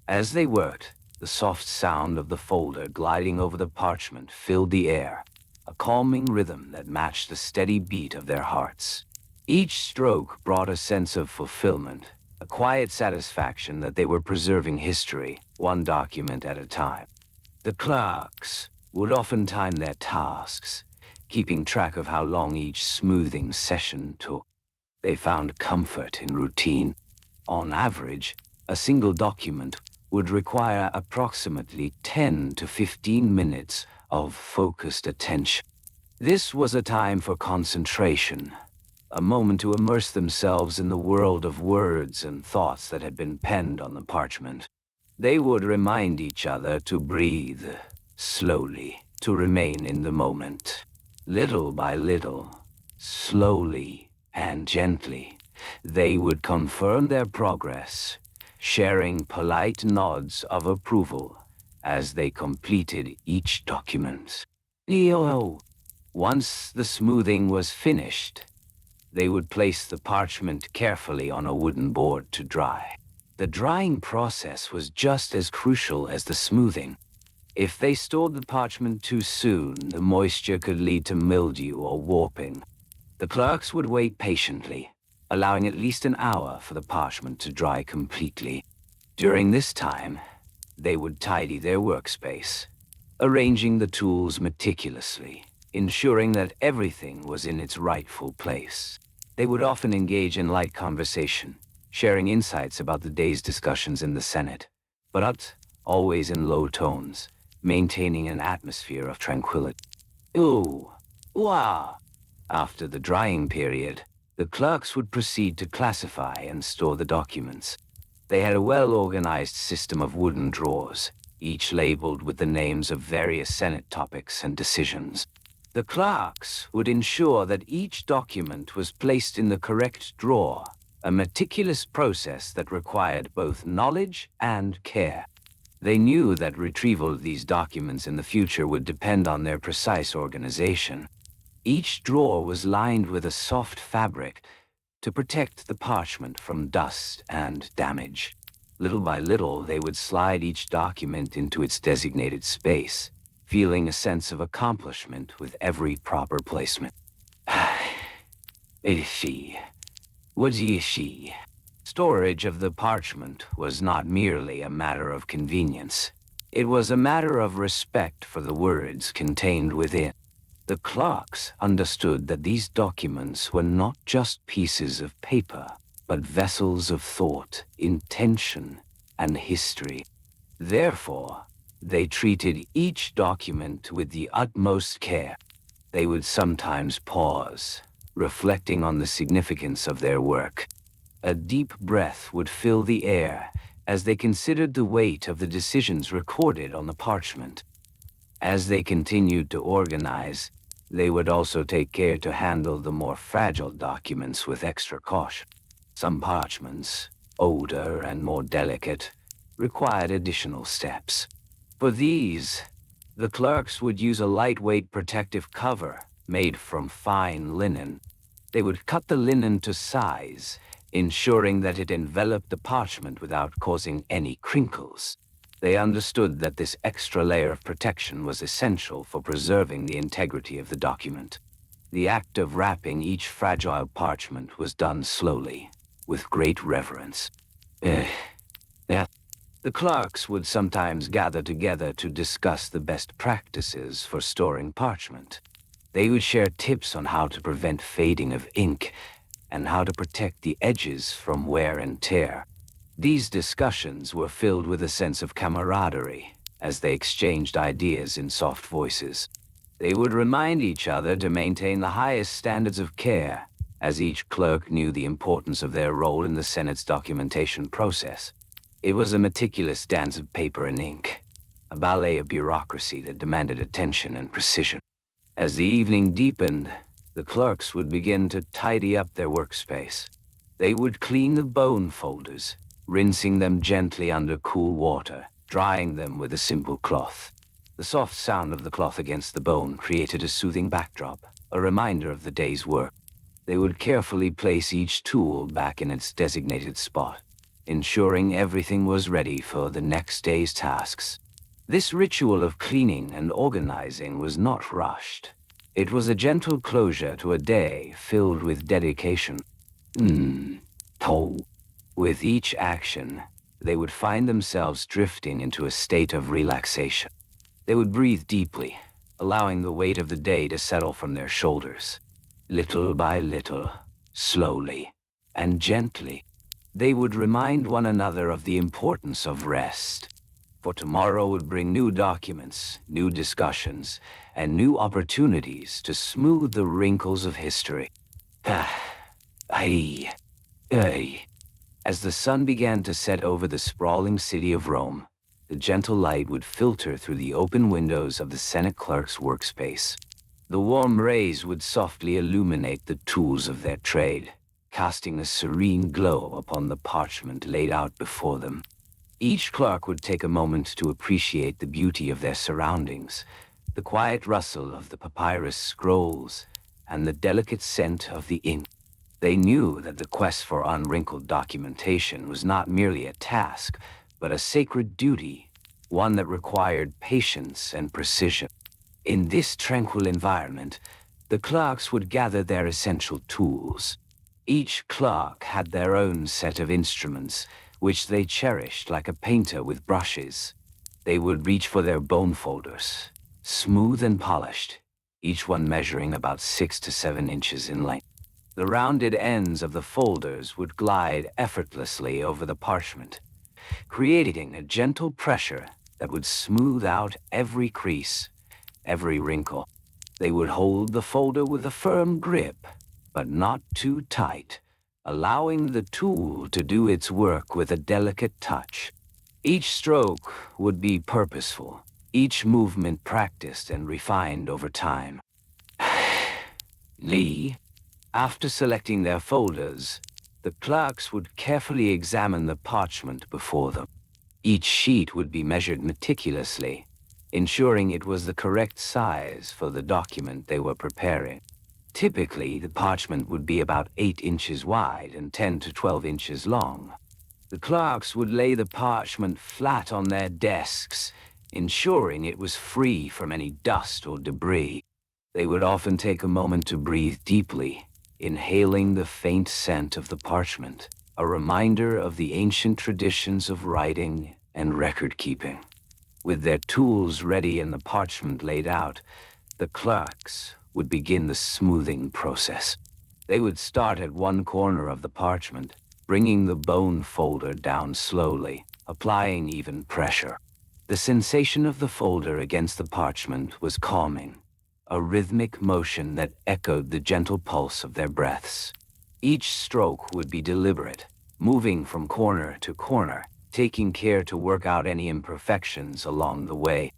A: As they worked, the soft sound of the folder gliding over the parchment filled the air, a calming rhythm that matched the steady beat of their hearts. Each stroke brought a sense of fulfillment, a quiet satisfaction that they were preserving history, one document at a time. The clerks would often time their tasks, keeping track of how long each smoothing session took. They found comfort in routine. On average, a single document would require approximately 10 to 15 minutes of focused attention. This was a time for concentration, a moment to immerse themselves in the world of words and thoughts that had been penned on the parchment. They would remind each other to breathe slowly, to remain in the moment. Little by little, slowly and gently, they would confirm their progress, sharing polite nods of approval as they completed each document. Once the smoothing was finished, they would place the parchment carefully on a wooden board to dry. The drying process was just as crucial as the smoothing. If they stored the parchment too soon, the moisture could lead to mildew or warping. The clerks would wait patiently, allowing at least an hour for the parchment to dry completely. During this time, they would tidy their workspace, arranging the tools meticulously, ensuring that everything was in its rightful place. They would often engage in light conversation, sharing insights about the day's discussions in the Senate, but always in low tones, maintaining an atmosphere of tranquility. Ooh, wow. After the drying period, the clerks would proceed to classify and store the documents. They had a well-organized system of wooden drawers, each labeled with the names of various Senate topics and decisions. The clerks would ensure that each document was placed in the correct drawer, a meticulous process that required both knowledge and care. They knew that retrieval of these documents in the future would depend on their precise organization. Each drawer was lined with a soft fabric to protect the parchment from dust and damage. Little by little, they would slide each document into its designated space, feeling a sense of accomplishment with every proper placement. Storage of the parchment was not merely a matter of convenience. It was a matter of respect for the words contained within. The clerks understood that these documents were not just pieces of paper, but vessels of thought, intention, and history. Therefore, they treated each document with the utmost care. They would sometimes pause, reflecting on the significance of their work. A deep breath would fill the air as they considered the weight of the decisions recorded on the parchment. As they continued to organize, they would also take care to handle the more fragile documents with extra caution. Some parchments, older and more delicate, required additional steps. For these, the clerks would use a lightweight protective cover made from fine linen. They would cut the linen to size, ensuring that it enveloped the parchment without causing any crinkles. They understood that this extra layer of protection was essential for preserving the integrity of the document. The act of wrapping each fragile parchment was done slowly, with great reverence. The clerks would sometimes gather together to discuss the best practices for storing parchment. They would share tips on how to prevent fading of ink and how to protect the edges from wear and tear. These discussions were filled with a sense of camaraderie as they exchanged ideas in soft voices. They would remind each other to maintain the highest standards of care, as each clerk knew the importance of their role in the Senate's documentation process. It was a meticulous dance of paper and ink, a ballet of bureaucracy that demanded attention and precision. As the evening deepened, the clerks would begin to tidy up their workspace. They would clean the bone folders, rinsing them gently under cool water, drying them with a simple cloth. The soft sound of the cloth against the bone created a soothing backdrop, a reminder of the day's work. They would carefully place each tool back in its designated spot, ensuring everything was ready for the next day's tasks. This ritual of cleaning and organizing was not rushed. It was a gentle closure to a day filled with dedication. With each action, they would find themselves drifting into a state of relaxation. They would breathe deeply, allowing the weight of the day to settle from their shoulders. Little by little, slowly, and gently, they would remind one another of the importance of rest. For tomorrow would bring new documents, new discussions, and new opportunities to smooth the wrinkles of history. As the sun began to set over the sprawling city of Rome, the gentle light would filter through the open windows of the Senate clerk's workspace. The warm rays would softly illuminate the tools of their trade, casting a serene glow upon the parchment laid out before them. Each clerk would take a moment to appreciate the beauty of their surroundings, the quiet rustle of the papyrus scrolls, and the delicate scent of the ink. They knew that the quest for unwrinkled documentation was not merely a task, but a sacred duty, one that required patience and precision. In this tranquil environment, the clerks would gather their essential tools. Each clerk had their own set of instruments, which they cherished like a painter with brushes. They would reach for their bone folders, smooth and polished, each one measuring about 6 to 7 inches in length. The rounded ends of the folders would glide effortlessly over the parchment, creating a gentle pressure that would smooth out every crease, every wrinkle. They would hold the folder with a firm grip, but not too tight, allowing the tool to do its work with a delicate touch. Each stroke would be purposeful, each movement practiced and refined over time. Lee, after selecting their folders, the clerks would carefully examine the parchment before them. Each sheet would be measured meticulously, ensuring it was the correct size for the document they were preparing. Typically, the parchment would be about 8 inches wide and 10 to 12 inches long. The clerks would lay the parchment flat on their desks, ensuring it was free from any dust or debris. They would often take a moment to breathe deeply, inhaling the faint scent of the parchment, a reminder of the ancient traditions of writing and record-keeping. With their tools ready and the parchment laid out, the clerks would begin the smoothing process. They would start at one corner of the parchment, bringing the bone folder down slowly, applying even pressure. The sensation of the folder against the parchment was calming, a rhythmic motion that echoed the gentle pulse of their breaths. Each stroke would be deliberate, moving from corner to corner, taking care to work out any imperfections along the way.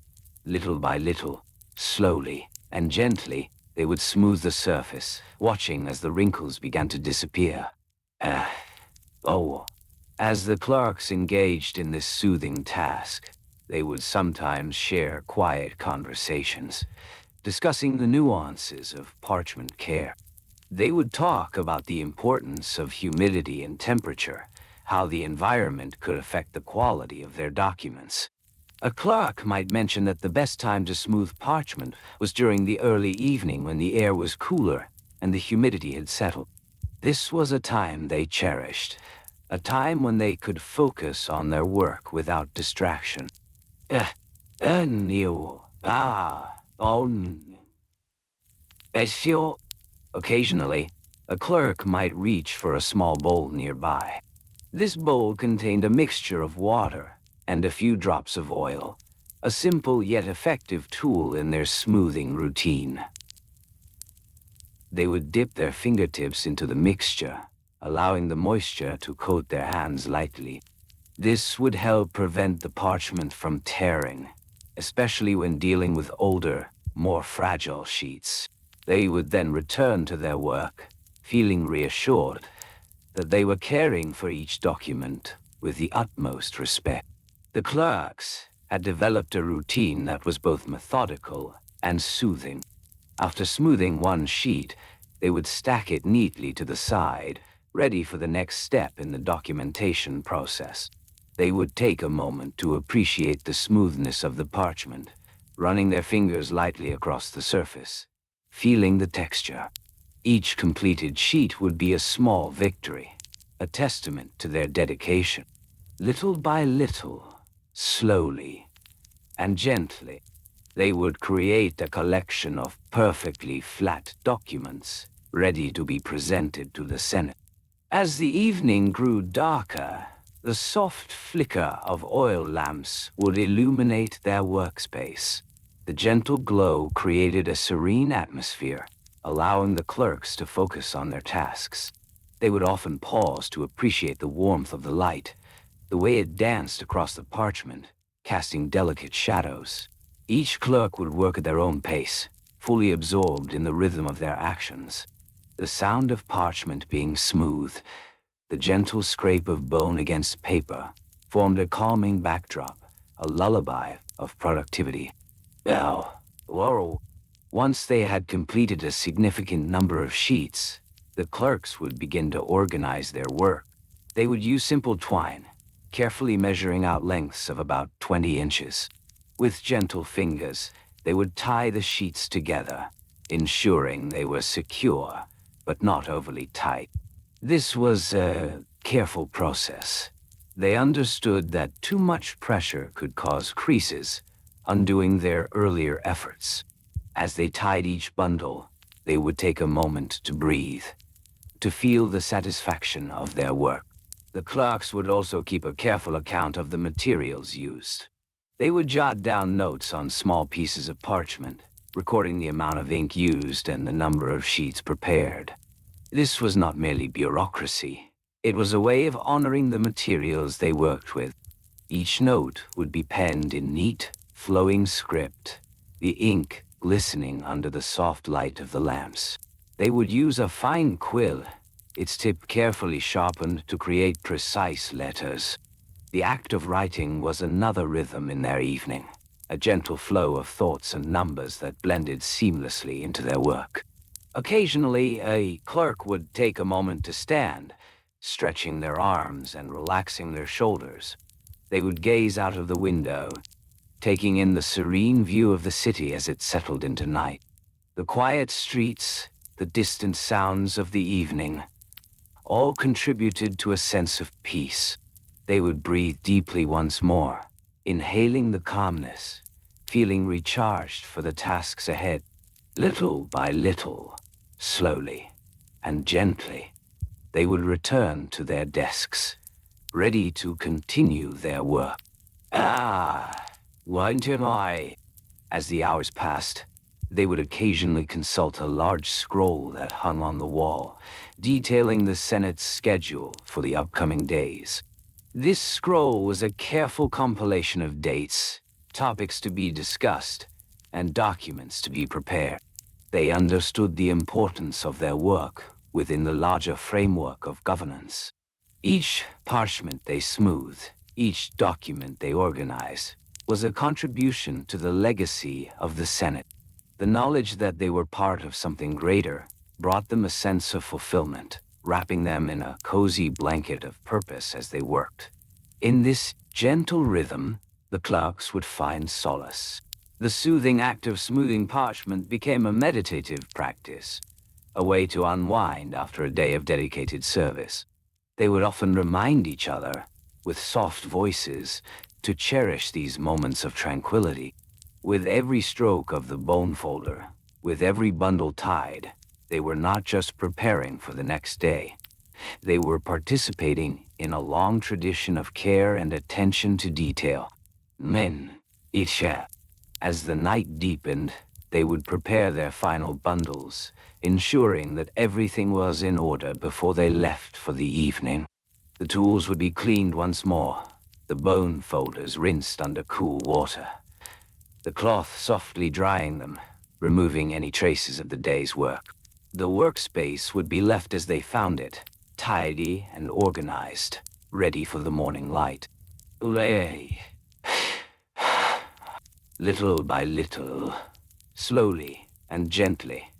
A: Little by little, slowly and gently, they would smooth the surface, watching as the wrinkles began to disappear. As the clerks engaged in this soothing task, they would sometimes share quiet conversations, discussing the nuances of parchment care. They would talk about the importance of humidity and temperature, how the environment could affect the quality of their documents. A clerk might mention that the best time to smooth parchment was during the early evening when the air was cooler and the humidity had settled. This was a time they cherished, a time when they could focus on their work without distraction. Occasionally, a clerk might reach for a small bowl nearby. This bowl contained a mixture of water and a few drops of oil, a simple yet effective tool in their smoothing routine. They would dip their fingertips into the mixture, allowing the moisture to coat their hands lightly. This would help prevent the parchment from tearing, especially when dealing with older, more fragile sheets. They would then return to their work, feeling reassured that they were caring for each document with the utmost respect. The clerks had developed a routine that was both methodical and soothing. After smoothing one sheet, they would stack it neatly to the side, ready for the next step in the documentation process. They would take a moment to appreciate the smoothness of the parchment, running their fingers lightly across the surface, feeling the texture. Each completed sheet would be a small victory, a testament to their dedication. Little by little, slowly and gently, they would create a collection of perfectly flat documents ready to be presented to the Senate. As the evening grew darker, the soft flicker of oil lamps would illuminate their workspace. The gentle glow created a serene atmosphere, allowing the clerks to focus on their tasks. They would often pause to appreciate the warmth of the light, the way it danced across the parchment, casting delicate shadows. Each clerk would work at their own pace, fully absorbed in the rhythm of their actions. The sound of parchment being smooth, the gentle scrape of bone against paper, formed a calming backdrop, a lullaby of productivity. Once they had completed a significant number of sheets, The clerks would begin to organize their work. They would use simple twine, carefully measuring out lengths of about 20 inches. With gentle fingers, they would tie the sheets together, ensuring they were secure, but not overly tight. This was a careful process. They understood that too much pressure could cause creases, undoing their earlier efforts. As they tied each bundle, they would take a moment to breathe, to feel the satisfaction of their work. The clerks would also keep a careful account of the materials used. They would jot down notes on small pieces of parchment, recording the amount of ink used and the number of sheets prepared. This was not merely bureaucracy. It was a way of honoring the materials they worked with. Each note would be penned in neat, flowing script, the ink glistening under the soft light of the lamps. They would use a fine quill, its tip carefully sharpened to create precise letters. The act of writing was another rhythm in their evening, a gentle flow of thoughts and numbers that blended seamlessly into their work. Occasionally, a clerk would take a moment to stand, stretching their arms and relaxing their shoulders. They would gaze out of the window, taking in the serene view of the city as it settled into night. The quiet streets, the distant sounds of the evening, all contributed to a sense of peace. They would breathe deeply once more, inhaling the calmness, feeling recharged for the tasks ahead. Little by little, slowly and gently, they would return to their desks, ready to continue their work. Weren't I? As the hours passed, they would occasionally consult a large scroll that hung on the wall, detailing the Senate's schedule for the upcoming days. This scroll was a careful compilation of dates, topics to be discussed, and documents to be prepared. They understood the importance of their work within the larger framework of governance. Each parchment they smoothed, each document they organized, was a contribution to the legacy of the Senate. The knowledge that they were part of something greater brought them a sense of fulfillment, wrapping them in a cozy blanket of purpose as they worked. In this gentle rhythm, the clerks would find solace. The soothing act of smoothing parchment became a meditative practice, a way to unwind after a day of dedicated service. They would often remind each other, with soft voices, to cherish these moments of tranquility. With every stroke of the bone folder, with every bundle tied, they were not just preparing for the next day. They were participating in a long tradition of care and attention to detail. As the night deepened, they would prepare their final bundles, ensuring that everything was in order before they left for the evening. The tools would be cleaned once more, the bone folders rinsed under cool water, the cloth softly drying them, removing any traces of the day's work. The workspace would be left as they found it, tidy and organized, ready for the morning light. Little by little, slowly and gently,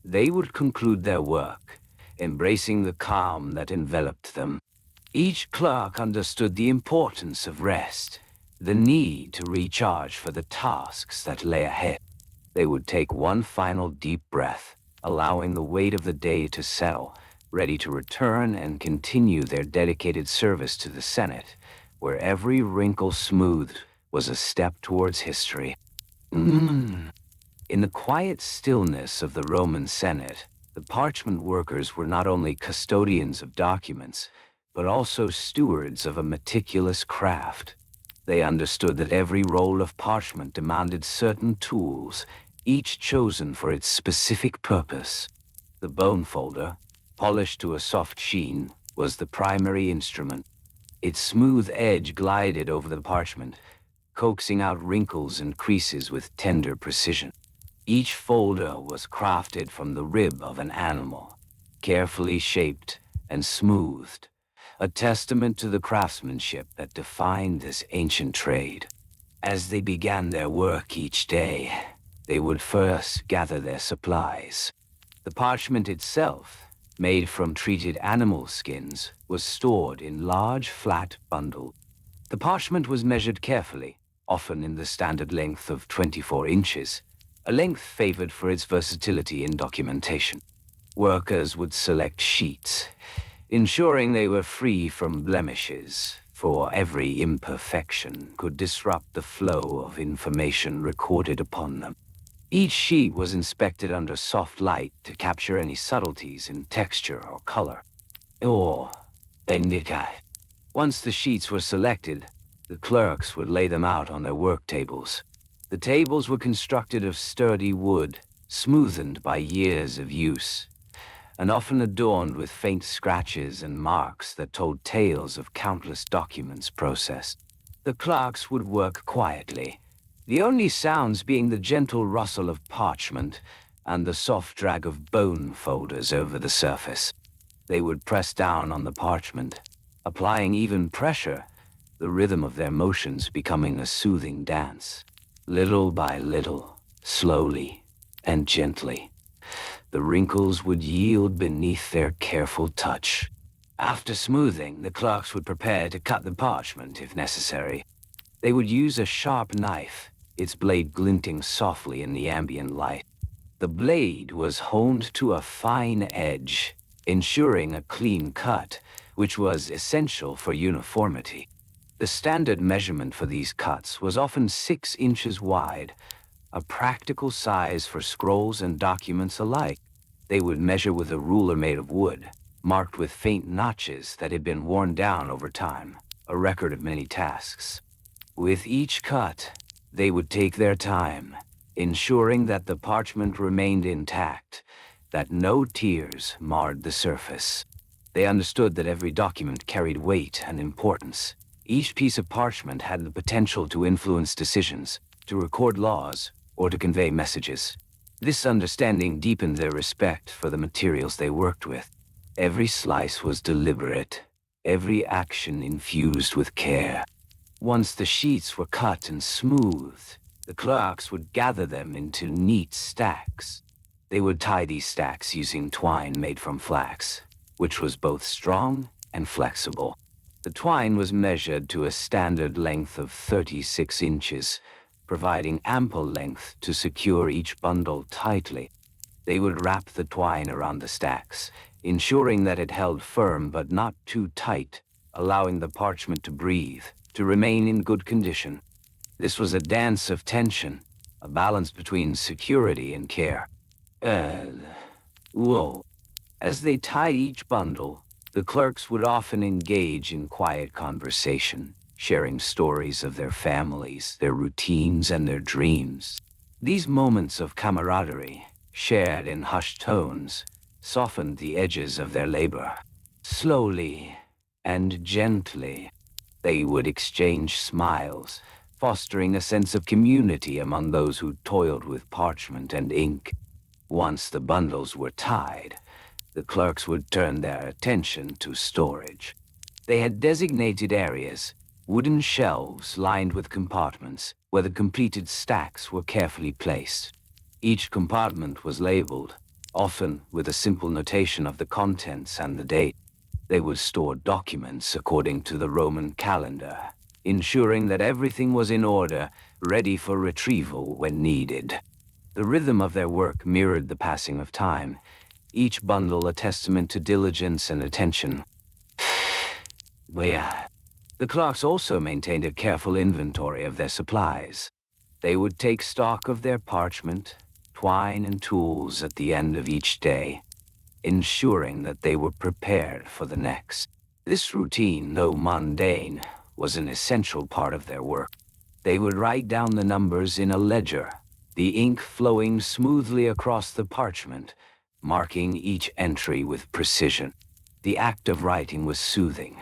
A: they would conclude their work, embracing the calm that enveloped them. Each clerk understood the importance of rest, the need to recharge for the tasks that lay ahead. They would take one final deep breath, allowing the weight of the day to settle, ready to return and continue their dedicated service to the Senate, where every wrinkle smoothed was a step towards history. In the quiet stillness of the Roman Senate, the parchment workers were not only custodians of documents, but also stewards of a meticulous craft. They understood that every roll of parchment demanded certain tools, each chosen for its specific purpose. The bone folder, polished to a soft sheen, was the primary instrument. Its smooth edge glided over the parchment, coaxing out wrinkles and creases with tender precision. Each folder was crafted from the rib of an animal, carefully shaped and smoothed, a testament to the craftsmanship that defined this ancient trade. As they began their work each day, they would first gather their supplies. The parchment itself, made from treated animal skins, was stored in large, flat bundles. The parchment was measured carefully, often in the standard length of 24 inches, a length favored for its versatility in documentation. Workers would select sheets, ensuring they were free from blemishes, for every imperfection could disrupt the flow of information recorded upon them. Each sheet was inspected under soft light to capture any subtleties in texture or color. Or, once the sheets were selected, the clerks would lay them out on their work tables. The tables were constructed of sturdy wood, smoothened by years of use, and often adorned with faint scratches and marks that told tales of countless documents processed. The clerks would work quietly, the only sounds being the gentle rustle of parchment and the soft drag of bone folders over the surface. They would press down on the parchment, applying even pressure, the rhythm of their motions becoming a soothing dance. Little by little, slowly and gently, the wrinkles would yield beneath their careful touch. After smoothing, the clerks would prepare to cut the parchment if necessary. They would use a sharp knife, its blade glinting softly in the ambient light. The blade was honed to a fine edge, ensuring a clean cut, which was essential for uniformity. The standard measurement for these cuts was often 6 inches wide, a practical size for scrolls and documents alike. They would measure with a ruler made of wood, marked with faint notches that had been worn down over time, a record of many tasks. With each cut, they would take their time, ensuring that the parchment remained intact, that no tears marred the surface. They understood that every document carried weight and importance. Each piece of parchment had the potential to influence decisions, to record laws, or to convey messages. This understanding deepened their respect for the materials they worked with. Every slice was deliberate, every action infused with care. Once the sheets were cut and smoothed, the clerks would gather them into neat stacks. They would tie these stacks using twine made from flax, which was both strong and flexible. The twine was measured to a standard length of 36 inches, providing ample length to secure each bundle tightly. They would wrap the twine around the stacks, ensuring that it held firm but not too tight, allowing the parchment to breathe, to remain in good condition. This was a dance of tension, a balance between security and care. Whoa. As they tied each bundle, the clerks would often engage in quiet conversation, sharing stories of their families, their routines, and their dreams. These moments of camaraderie, shared in hushed tones, softened the edges of their labor. Slowly and gently, they would exchange smiles, fostering a sense of community among those who toiled with parchment and ink. Once the bundles were tied, the clerks would turn their attention to storage. They had designated areas, wooden shelves lined with compartments, where the completed stacks were carefully placed. Each compartment was labeled, often with a simple notation of the contents and the date. They would store documents according to the Roman calendar, ensuring that everything was in order, ready for retrieval when needed. The rhythm of their work mirrored the passing of time, each bundle a testament to diligence and attention. The clerks also maintained a careful inventory of their supplies. They would take stock of their parchment, twine, and tools at the end of each day, ensuring that they were prepared for the next. This routine, though mundane, was an essential part of their work. They would write down the numbers in a ledger, the ink flowing smoothly across the parchment, marking each entry with precision. The act of writing was soothing,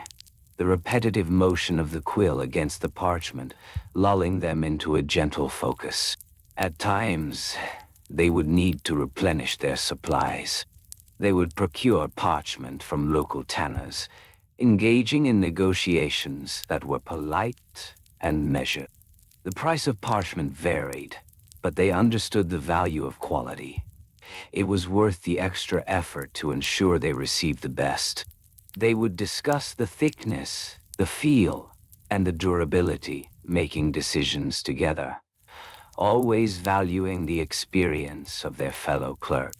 A: the repetitive motion of the quill against the parchment, lulling them into a gentle focus. At times, they would need to replenish their supplies. They would procure parchment from local tanners, engaging in negotiations that were polite and measured. The price of parchment varied, but they understood the value of quality. It was worth the extra effort to ensure they received the best. They would discuss the thickness, the feel, and the durability, making decisions together, always valuing the experience of their fellow clerk.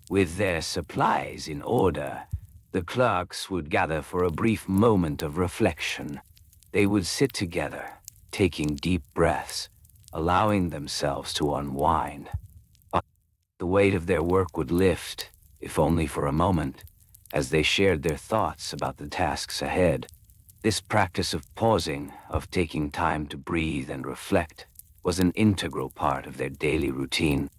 A: With their supplies in order, the clerks would gather for a brief moment of reflection. They would sit together, taking deep breaths, allowing themselves to unwind. The weight of their work would lift, if only for a moment, as they shared their thoughts about the tasks ahead. This practice of pausing, of taking time to breathe and reflect, was an integral part of their daily routine.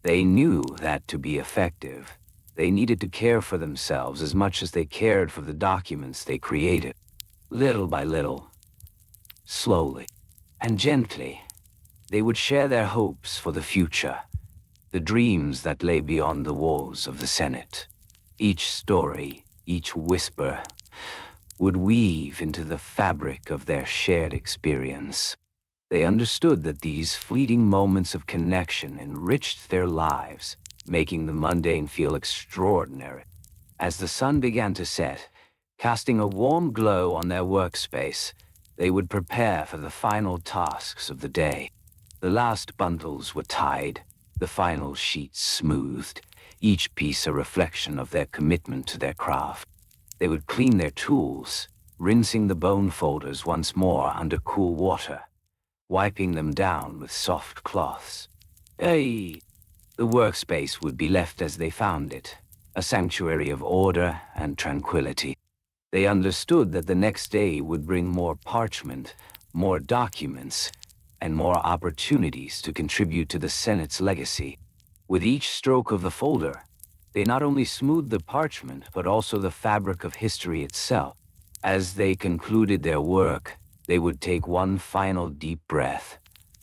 A: They knew that to be effective, they needed to care for themselves as much as they cared for the documents they created. Little by little, slowly, and gently, they would share their hopes for the future, the dreams that lay beyond the walls of the Senate. Each story, each whisper, would weave into the fabric of their shared experience. They understood that these fleeting moments of connection enriched their lives, making the mundane feel extraordinary. As the sun began to set, casting a warm glow on their workspace, they would prepare for the final tasks of the day. The last bundles were tied, the final sheets smoothed, each piece a reflection of their commitment to their craft. They would clean their tools, rinsing the bone folders once more under cool water, wiping them down with soft cloths. The workspace would be left as they found it, a sanctuary of order and tranquility. They understood that the next day would bring more parchment, more documents, and more opportunities to contribute to the Senate's legacy. With each stroke of the folder, they not only smoothed the parchment, but also the fabric of history itself. As they concluded their work, they would take one final deep breath,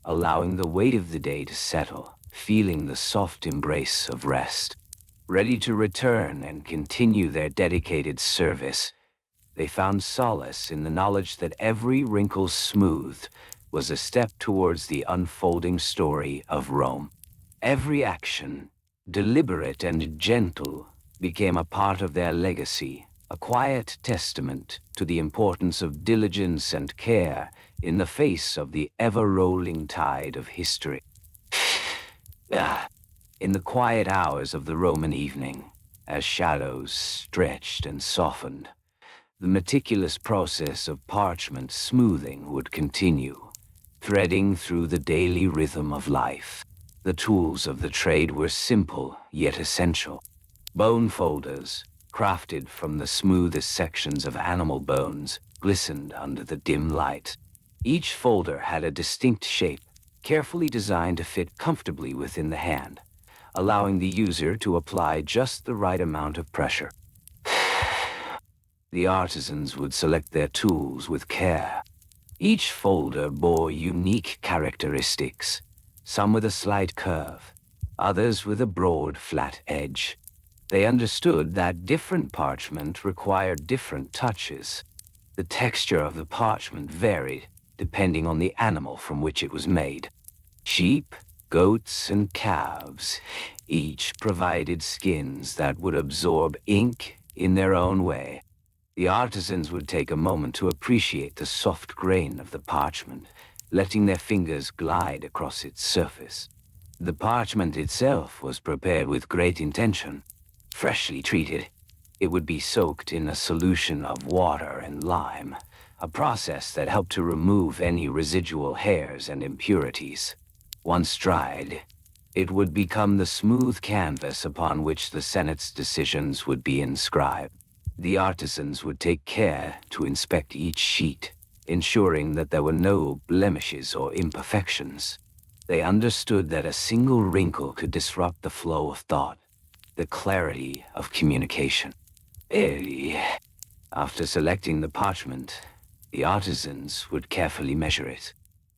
A: allowing the weight of the day to settle, feeling the soft embrace of rest. Ready to return and continue their dedicated service, they found solace in the knowledge that every wrinkle smoothed was a step towards the unfolding story of Rome. Every action, deliberate and gentle, became a part of their legacy, a quiet testament to the importance of diligence and care in the face of the ever-rolling tide of history. In the quiet hours of the Roman evening, as shadows stretched and softened, the meticulous process of parchment smoothing would continue, threading through the daily rhythm of life. The tools of the trade were simple, yet essential. Bone folders, crafted from the smoothest sections of animal bones, glistened under the dim light. Each folder had a distinct shape, carefully designed to fit comfortably within the hand, allowing the user to apply just the right amount of pressure. The artisans would select their tools with care. Each folder bore unique characteristics, some with a slight curve, others with a broad, flat edge. They understood that different parchment required different touches. The texture of the parchment varied, depending on the animal from which it was made. Sheep, goats, and calves each provided skins that would absorb ink in their own way. The artisans would take a moment to appreciate the soft grain of the parchment, letting their fingers glide across its surface. The parchment itself was prepared with great intention. Freshly treated, it would be soaked in a solution of water and lime, a process that helped to remove any residual hairs and impurities. Once dried, it would become the smooth canvas upon which the Senate's decisions would be inscribed. The artisans would take care to inspect each sheet, ensuring that there were no blemishes or imperfections. They understood that a single wrinkle could disrupt the flow of thought, the clarity of communication. After selecting the parchment, the artisans would carefully measure it.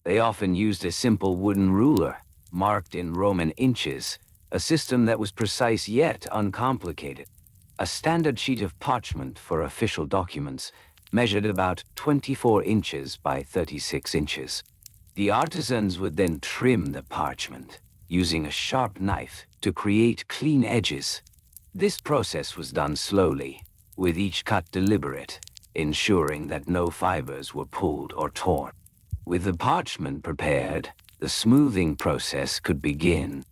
A: They often used a simple wooden ruler, marked in Roman inches, a system that was precise yet uncomplicated. A standard sheet of parchment for official documents measured about 24 inches by 36 inches. The artisans would then trim the parchment, using a sharp knife to create clean edges. This process was done slowly, with each cut deliberate, ensuring that no fibers were pulled or torn. With the parchment prepared, the smoothing process could begin.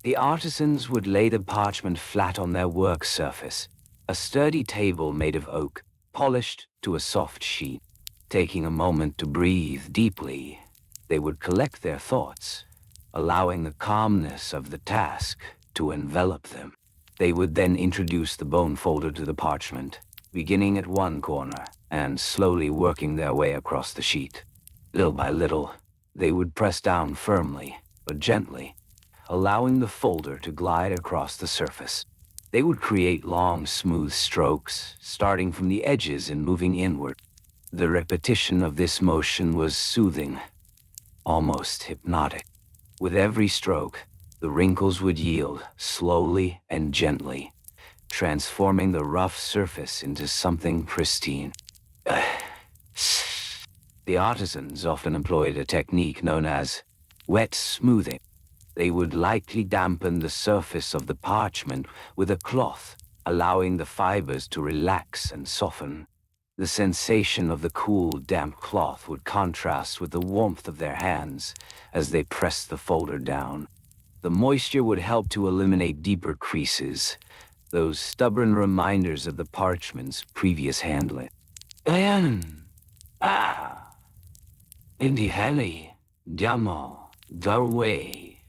A: The artisans would lay the parchment flat on their work surface, a sturdy table made of oak, polished to a soft sheet. Taking a moment to breathe deeply, they would collect their thoughts, allowing the calmness of the task to envelop them. They would then introduce the bone folder to the parchment, beginning at one corner and slowly working their way across the sheet. Little by little, they would press down firmly, but gently, allowing the folder to glide across the surface. They would create long, smooth strokes, starting from the edges and moving inward. The repetition of this motion was soothing, almost hypnotic. With every stroke, the wrinkles would yield slowly and gently, transforming the rough surface into something pristine. The artisans often employed a technique known as wet smoothing. They would lightly dampen the surface of the parchment with a cloth, allowing the fibers to relax and soften. The sensation of the cool, damp cloth would contrast with the warmth of their hands as they pressed the folder down. The moisture would help to eliminate deeper creases, those stubborn reminders of the parchment's previous handling. Indiheli, Damo, Darway.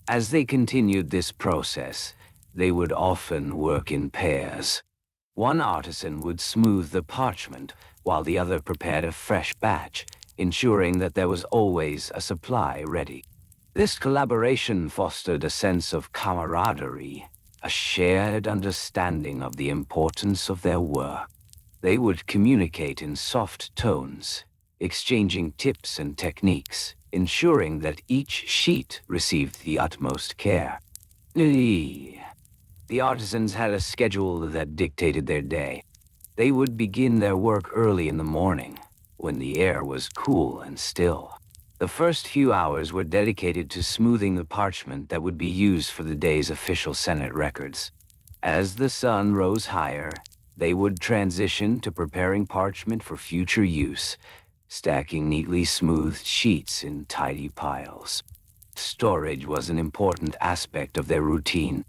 A: As they continued this process, they would often work in pairs. One artisan would smooth the parchment, while the other prepared a fresh batch, ensuring that there was always a supply ready. This collaboration fostered a sense of camaraderie, a shared understanding of the importance of their work. They would communicate in soft tones, exchanging tips and techniques, ensuring that each sheet received the utmost care. The artisans had a schedule that dictated their day. They would begin their work early in the morning, when the air was cool and still. The first few hours were dedicated to smoothing the parchment that would be used for the day's official Senate records. As the sun rose higher, they would transition to preparing parchment for future use, stacking neatly smoothed sheets in tidy piles. Storage was an important aspect of their routine.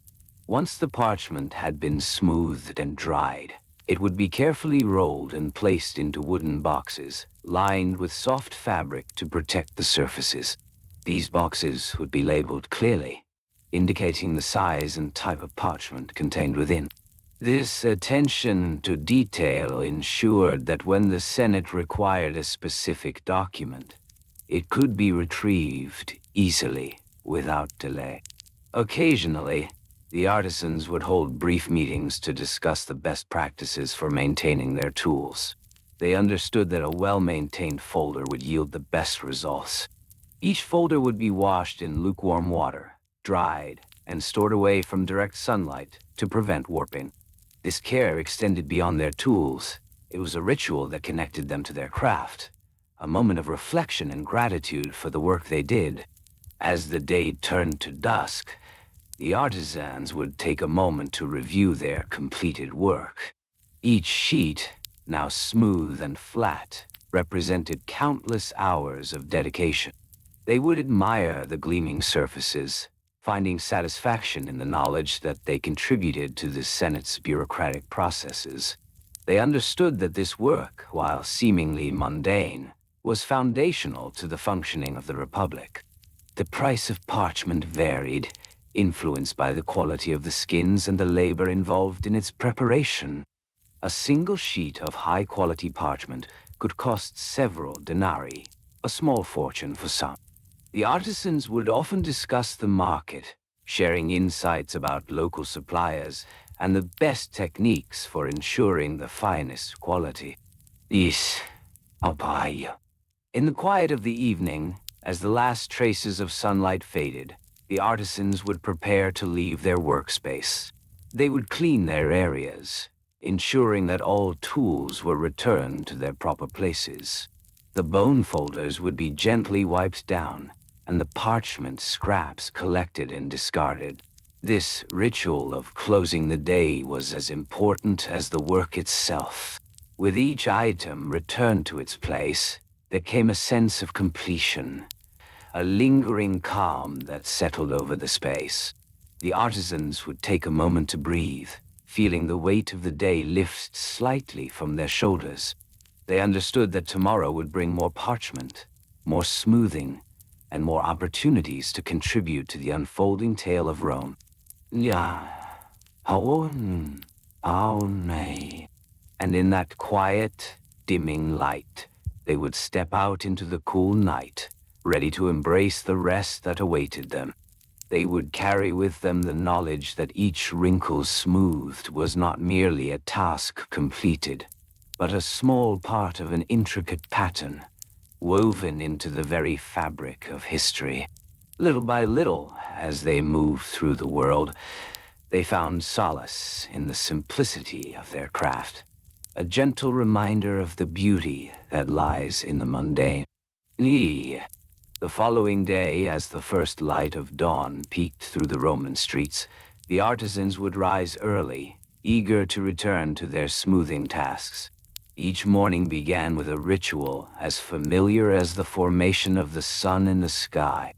A: Once the parchment had been smoothed and dried, it would be carefully rolled and placed into wooden boxes, lined with soft fabric to protect the surfaces. These boxes would be labeled clearly, indicating the size and type of parchment contained within. This attention to detail ensured that when the Senate required a specific document, it could be retrieved easily without delay. Occasionally, the artisans would hold brief meetings to discuss the best practices for maintaining their tools. They understood that a well-maintained folder would yield the best results. Each folder would be washed in lukewarm water, dried, and stored away from direct sunlight to prevent warping. This care extended beyond their tools. It was a ritual that connected them to their craft, a moment of reflection and gratitude for the work they did. As the day turned to dusk, the artisans would take a moment to review their completed work. Each sheet, now smooth and flat, represented countless hours of dedication. They would admire the gleaming surfaces, finding satisfaction in the knowledge that they contributed to the Senate's bureaucratic processes. They understood that this work, while seemingly mundane, was foundational to the functioning of the Republic. The price of parchment varied, influenced by the quality of the skins and the labor involved in its preparation. A single sheet of high-quality parchment could cost several denarii, a small fortune for some. The artisans would often discuss the market, sharing insights about local suppliers and the best techniques for ensuring the finest quality. This, I'll buy you. In the quiet of the evening, as the last traces of sunlight faded, the artisans would prepare to leave their workspace. They would clean their areas, ensuring that all tools were returned to their proper places. The bone folders would be gently wiped down, and the parchment scraps collected and discarded. This ritual of closing the day was as important as the work itself. With each item returned to its place, there came a sense of completion, a lingering calm that settled over the space. The artisans would take a moment to breathe, feeling the weight of the day lift slightly from their shoulders. They understood that tomorrow would bring more parchment, more smoothing, and more opportunities to contribute to the unfolding tale of Rome. Yeah, Haon, Aone. And in that quiet, dimming light, they would step out into the cool night, ready to embrace the rest that awaited them. They would carry with them the knowledge that each wrinkle smoothed was not merely a task completed, but a small part of an intricate pattern, woven into the very fabric of history. Little by little, as they moved through the world, they found solace in the simplicity of their craft, a gentle reminder of the beauty that lies in the mundane. The following day, as the first light of dawn peeked through the Roman streets, the artisans would rise early, eager to return to their smoothing tasks. Each morning began with a ritual as familiar as the formation of the sun in the sky.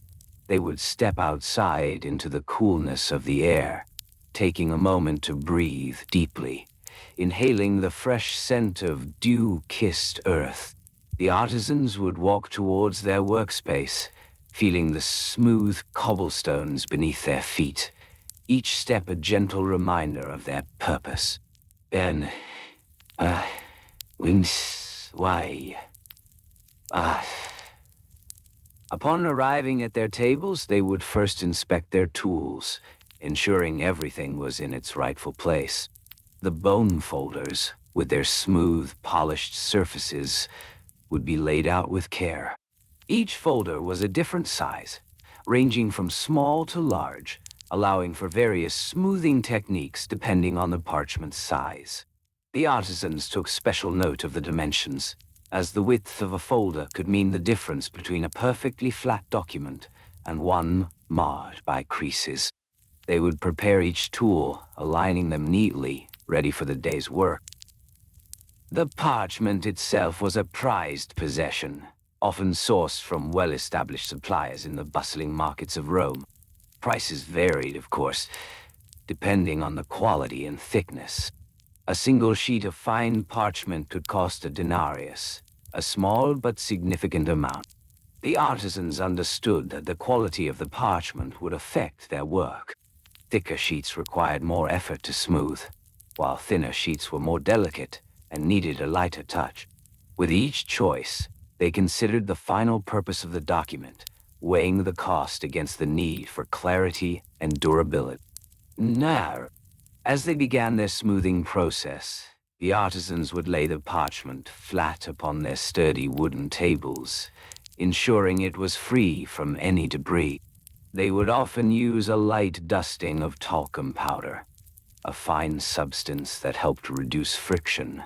A: They would step outside into the coolness of the air, taking a moment to breathe deeply, inhaling the fresh scent of dew-kissed earth. The artisans would walk towards their workspace, feeling the smooth cobblestones beneath their feet, each step a gentle reminder of their purpose. Then, why? Upon arriving at their tables, they would first inspect their tools, ensuring everything was in its rightful place. The bone folders, with their smooth, polished surfaces, would be laid out with care. Each folder was a different size, ranging from small to large, allowing for various smoothing techniques depending on the parchment's size. The artisans took special note of the dimensions, as the width of a folder could mean the difference between a perfectly flat document and one marred by creases. They would prepare each tool, aligning them neatly, ready for the day's work. The parchment itself was a prized possession, often sourced from well-established suppliers in the bustling markets of Rome. Prices varied, of course, depending on the quality and thickness. A single sheet of fine parchment could cost a denarius, a small but significant amount. The artisans understood that the quality of the parchment would affect their work. Thicker sheets required more effort to smooth, while thinner sheets were more delicate and needed a lighter touch. With each choice, they considered the final purpose of the document, weighing the cost against the need for clarity and durability. Now, as they began their smoothing process, the artisans would lay the parchment flat upon their sturdy wooden tables, ensuring it was free from any debris. They would often use a light dusting of talcum powder, a fine substance that helped reduce friction,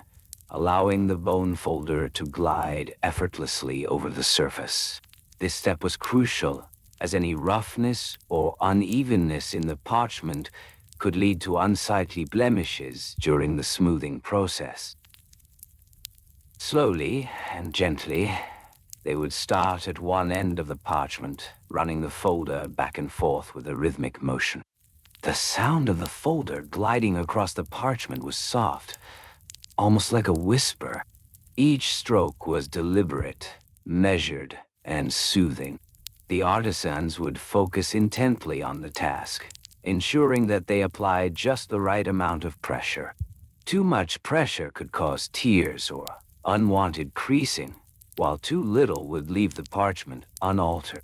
A: allowing the bone folder to glide effortlessly over the surface. This step was crucial, as any roughness or unevenness in the parchment could lead to unsightly blemishes during the smoothing process. Slowly and gently, they would start at one end of the parchment, running the folder back and forth with a rhythmic motion. The sound of the folder gliding across the parchment was soft, almost like a whisper. Each stroke was deliberate, measured, and soothing. The artisans would focus intently on the task, ensuring that they applied just the right amount of pressure. Too much pressure could cause tears or unwanted creasing, while too little would leave the parchment unaltered.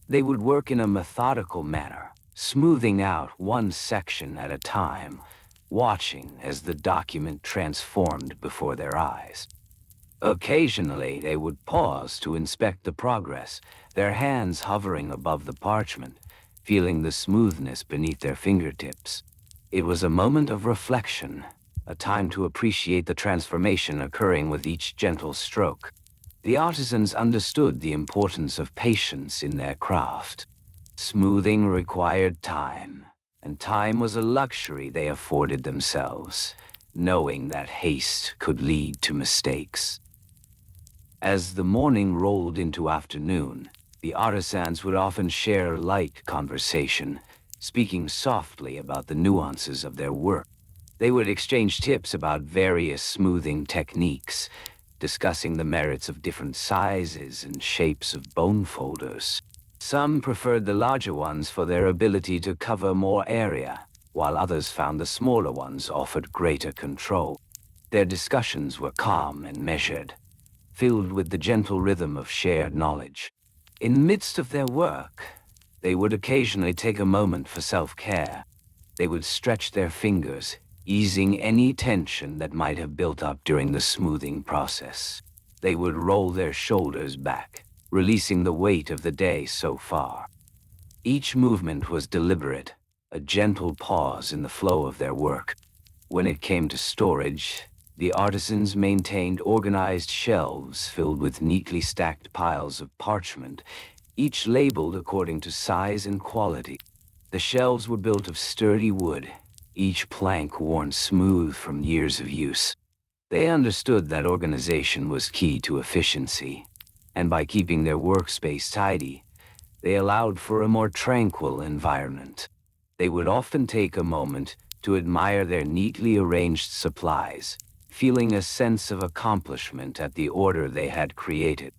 A: They would work in a methodical manner, smoothing out one section at a time, watching as the document transformed before their eyes. Occasionally, they would pause to inspect the progress, their hands hovering above the parchment, feeling the smoothness beneath their fingertips. It was a moment of reflection, a time to appreciate the transformation occurring with each gentle stroke. The artisans understood the importance of patience in their craft. Smoothing required time, and time was a luxury they afforded themselves, knowing that haste could lead to mistakes. As the morning rolled into afternoon, the artisans would often share light conversation, speaking softly about the nuances of their work. They would exchange tips about various smoothing techniques, discussing the merits of different sizes and shapes of bone folders. Some preferred the larger ones for their ability to cover more area, while others found the smaller ones offered greater control. Their discussions were calm and measured, filled with the gentle rhythm of shared knowledge. In the midst of their work, they would occasionally take a moment for self-care. They would stretch their fingers, easing any tension that might have built up during the smoothing process. They would roll their shoulders back, releasing the weight of the day so far. Each movement was deliberate, a gentle pause in the flow of their work. When it came to storage, the artisans maintained organized shelves filled with neatly stacked piles of parchment, each labeled according to size and quality. The shelves were built of sturdy wood, each plank worn smooth from years of use. They understood that organization was key to efficiency, and by keeping their workspace tidy, they allowed for a more tranquil environment. They would often take a moment to admire their neatly arranged supplies, feeling a sense of accomplishment at the order they had created.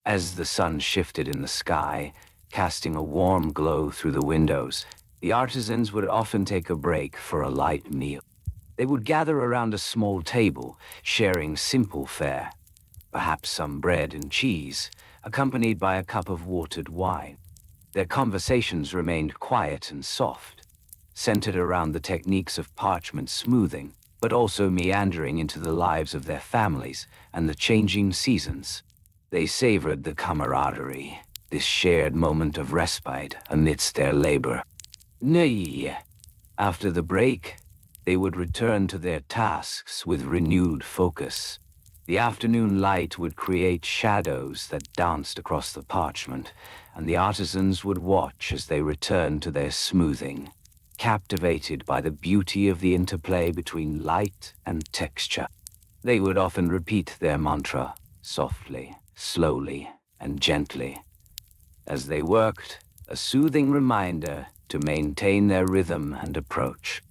A: As the sun shifted in the sky, casting a warm glow through the windows, the artisans would often take a break for a light meal. They would gather around a small table, sharing simple fare, perhaps some bread and cheese, accompanied by a cup of watered wine. Their conversations remained quiet and soft, centered around the techniques of parchment smoothing, but also meandering into the lives of their families and the changing seasons. They savored the camaraderie, this shared moment of respite amidst their labor. Nay, after the break, they would return to their tasks with renewed focus. The afternoon light would create shadows that danced across the parchment, and the artisans would watch as they returned to their smoothing, captivated by the beauty of the interplay between light and texture. They would often repeat their mantra, softly, slowly, and gently. As they worked, a soothing reminder to maintain their rhythm and approach.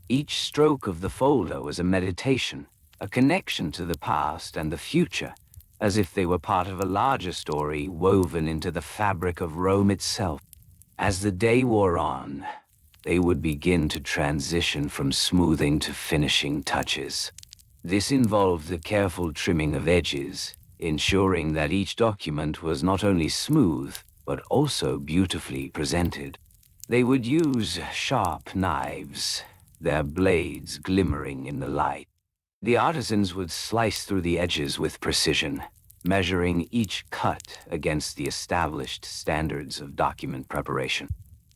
A: Each stroke of the folder was a meditation, a connection to the past and the future, as if they were part of a larger story woven into the fabric of Rome itself. As the day wore on, they would begin to transition from smoothing to finishing touches. This involved the careful trimming of edges, ensuring that each document was not only smooth, but also beautifully presented. They would use sharp knives, their blades glimmering in the light. The artisans would slice through the edges with precision, measuring each cut against the established standards of document preparation.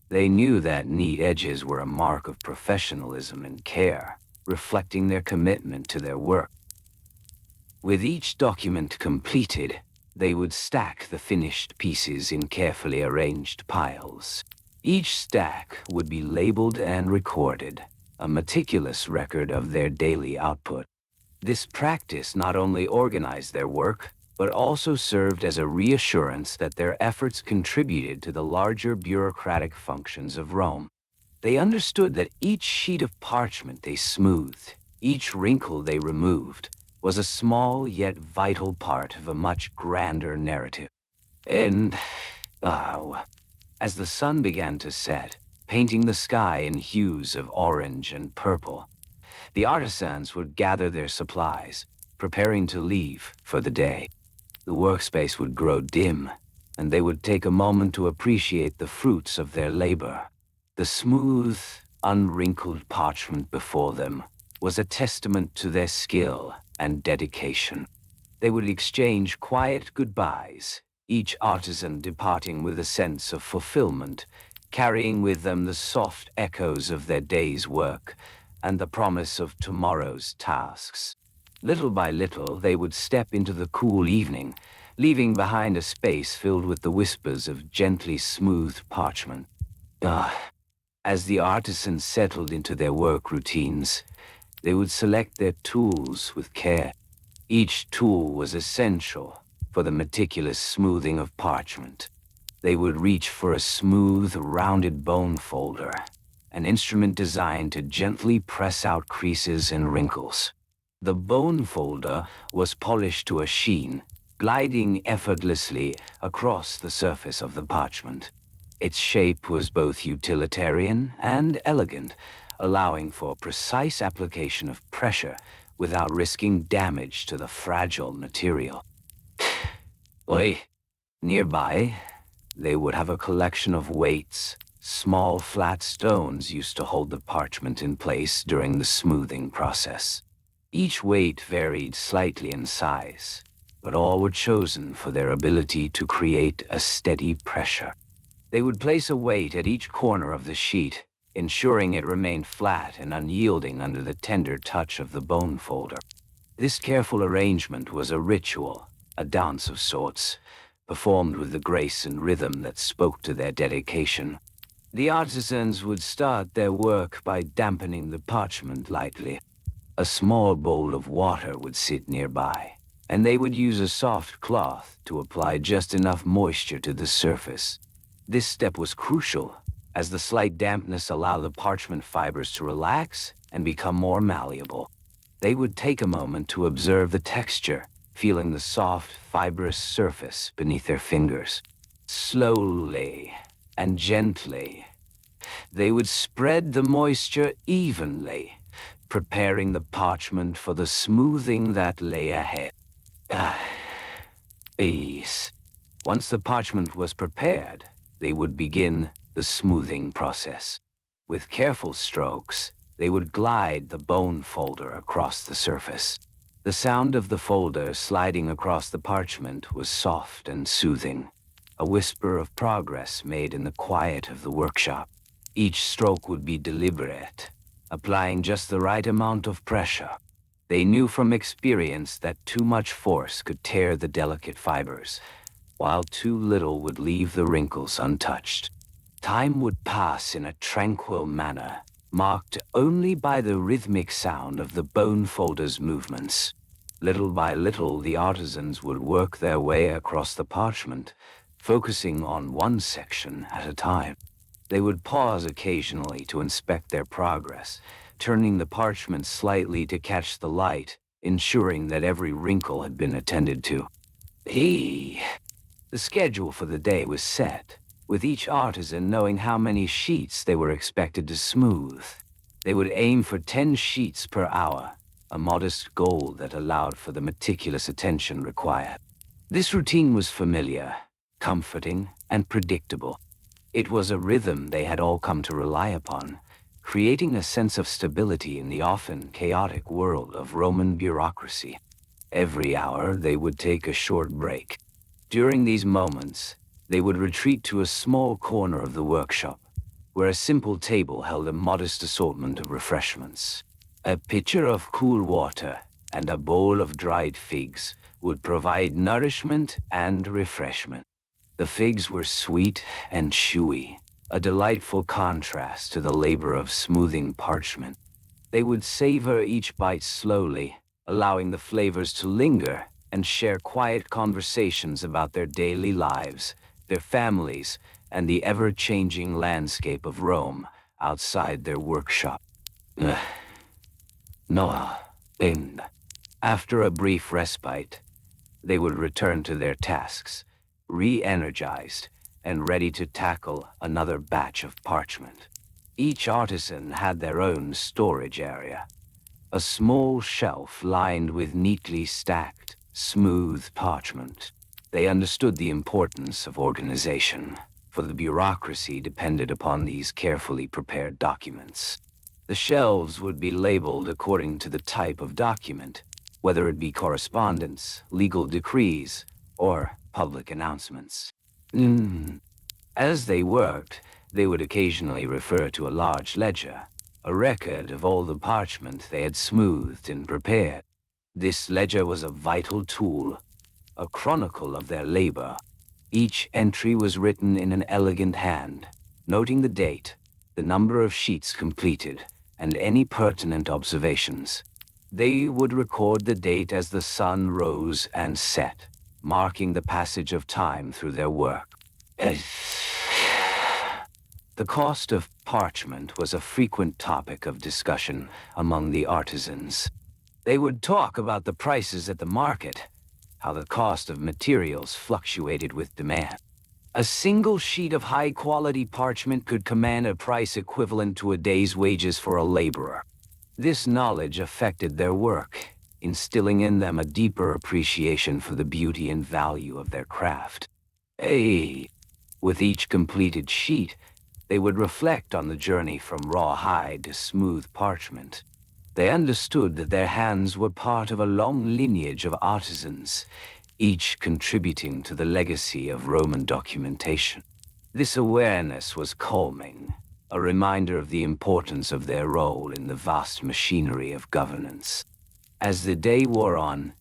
A: They knew that neat edges were a mark of professionalism and care, reflecting their commitment to their work. With each document completed, they would stack the finished pieces in carefully arranged piles. Each stack would be labeled and recorded, a meticulous record of their daily output. This practice not only organized their work, but also served as a reassurance that their efforts contributed to the larger bureaucratic functions of Rome. They understood that each sheet of parchment they smoothed, each wrinkle they removed, was a small yet vital part of a much grander narrative. And, as the sun began to set, painting the sky in hues of orange and purple, the artisans would gather their supplies, preparing to leave for the day. The workspace would grow dim, and they would take a moment to appreciate the fruits of their labor. The smooth, unwrinkled parchment before them was a testament to their skill and dedication. They would exchange quiet goodbyes, each artisan departing with a sense of fulfillment, carrying with them the soft echoes of their day's work and the promise of tomorrow's tasks. Little by little, they would step into the cool evening, leaving behind a space filled with the whispers of gently smoothed parchment. Ah, as the artisans settled into their work routines, they would select their tools with care. Each tool was essential for the meticulous smoothing of parchment. They would reach for a smooth, rounded bone folder, an instrument designed to gently press out creases and wrinkles. The bone folder was polished to a sheen, gliding effortlessly across the surface of the parchment. Its shape was both utilitarian and elegant, allowing for precise application of pressure without risking damage to the fragile material. Oi, nearby, they would have a collection of weights, small flat stones used to hold the parchment in place during the smoothing process. Each weight varied slightly in size, but all were chosen for their ability to create a steady pressure. They would place a weight at each corner of the sheet, ensuring it remained flat and unyielding under the tender touch of the bone folder. This careful arrangement was a ritual, a dance of sorts, performed with the grace and rhythm that spoke to their dedication. The artisans would start their work by dampening the parchment lightly. A small bowl of water would sit nearby, and they would use a soft cloth to apply just enough moisture to the surface. This step was crucial, as the slight dampness allowed the parchment fibers to relax and become more malleable. They would take a moment to observe the texture, feeling the soft, fibrous surface beneath their fingers. Slowly and gently, they would spread the moisture evenly, preparing the parchment for the smoothing that lay ahead. Peace. Once the parchment was prepared, they would begin the smoothing process. With careful strokes, they would glide the bone folder across the surface. The sound of the folder sliding across the parchment was soft and soothing, a whisper of progress made in the quiet of the workshop. Each stroke would be deliberate, applying just the right amount of pressure. They knew from experience that too much force could tear the delicate fibers, while too little would leave the wrinkles untouched. Time would pass in a tranquil manner, marked only by the rhythmic sound of the bone folder's movements. Little by little, the artisans would work their way across the parchment, focusing on one section at a time. They would pause occasionally to inspect their progress, turning the parchment slightly to catch the light, ensuring that every wrinkle had been attended to. The schedule for the day was set, with each artisan knowing how many sheets they were expected to smooth. They would aim for 10 sheets per hour, a modest goal that allowed for the meticulous attention required. This routine was familiar, comforting, and predictable. It was a rhythm they had all come to rely upon, creating a sense of stability in the often chaotic world of Roman bureaucracy. Every hour, they would take a short break. During these moments, they would retreat to a small corner of the workshop, where a simple table held a modest assortment of refreshments. A pitcher of cool water and a bowl of dried figs would provide nourishment and refreshment. The figs were sweet and chewy, a delightful contrast to the labor of smoothing parchment. They would savor each bite slowly, allowing the flavors to linger and share quiet conversations about their daily lives, their families, and the ever-changing landscape of Rome outside their workshop. Noah, and after a brief respite, they would return to their tasks, re-energized and ready to tackle another batch of parchment. Each artisan had their own storage area, a small shelf lined with neatly stacked, smooth parchment. They understood the importance of organization, for the bureaucracy depended upon these carefully prepared documents. The shelves would be labeled according to the type of document, whether it be correspondence, legal decrees, or public announcements. As they worked, they would occasionally refer to a large ledger, a record of all the parchment they had smoothed and prepared. This ledger was a vital tool, a chronicle of their labor. Each entry was written in an elegant hand, noting the date, the number of sheets completed, and any pertinent observations. They would record the date as the sun rose and set, marking the passage of time through their work. The cost of parchment was a frequent topic of discussion among the artisans. They would talk about the prices at the market, how the cost of materials fluctuated with demand. A single sheet of high-quality parchment could command a price equivalent to a day's wages for a laborer. This knowledge affected their work, instilling in them a deeper appreciation for the beauty and value of their craft. With each completed sheet, they would reflect on the journey from raw hide to smooth parchment. They understood that their hands were part of a long lineage of artisans, each contributing to the legacy of Roman documentation. This awareness was calming, a reminder of the importance of their role in the vast machinery of governance. As the day wore on,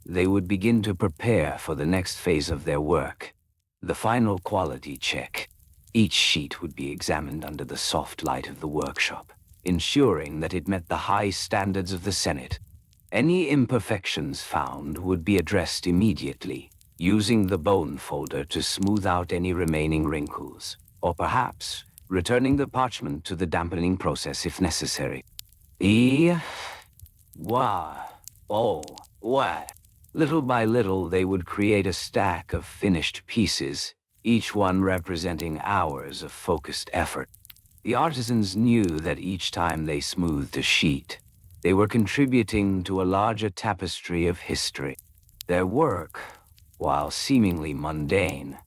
A: they would begin to prepare for the next phase of their work, the final quality check. Each sheet would be examined under the soft light of the workshop, ensuring that it met the high standards of the Senate. Any imperfections found would be addressed immediately, using the bone folder to smooth out any remaining wrinkles, or perhaps returning the parchment to the dampening process if necessary. Little by little, they would create a stack of finished pieces, each one representing hours of focused effort. The artisans knew that each time they smoothed a sheet, they were contributing to a larger tapestry of history. Their work, while seemingly mundane,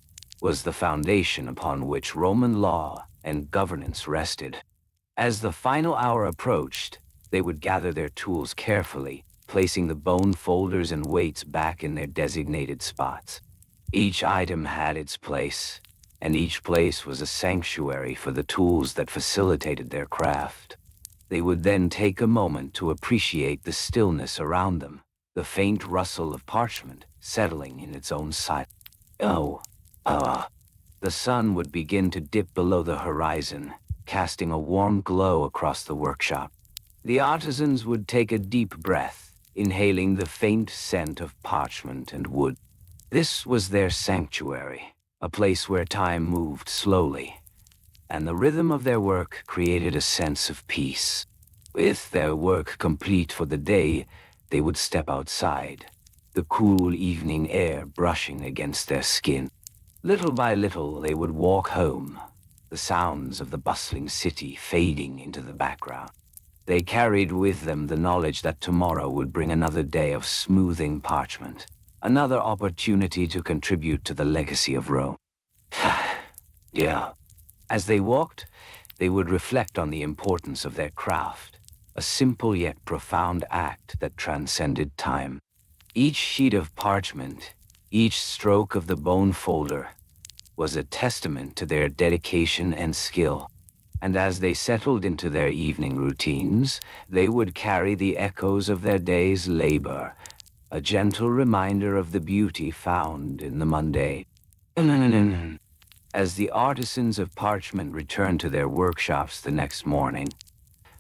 A: was the foundation upon which Roman law and governance rested. As the final hour approached, they would gather their tools carefully, placing the bone folders and weights back in their designated spots. Each item had its place, and each place was a sanctuary for the tools that facilitated their craft. They would then take a moment to appreciate the stillness around them, the faint rustle of parchment settling in its own silence. The sun would begin to dip below the horizon, casting a warm glow across the workshop. The artisans would take a deep breath, inhaling the faint scent of parchment and wood. This was their sanctuary, a place where time moved slowly, and the rhythm of their work created a sense of peace. With their work complete for the day, they would step outside, the cool evening air brushing against their skin. Little by little, they would walk home, the sounds of the bustling city fading into the background. They carried with them the knowledge that tomorrow would bring another day of smoothing parchment, another opportunity to contribute to the legacy of Rome. As they walked, they would reflect on the importance of their craft, a simple yet profound act that transcended time. Each sheet of parchment, each stroke of the bone folder, was a testament to their dedication and skill. And as they settled into their evening routines, they would carry the echoes of their day's labor, a gentle reminder of the beauty found in the mundane. As the artisans of parchment returned to their workshops the next morning,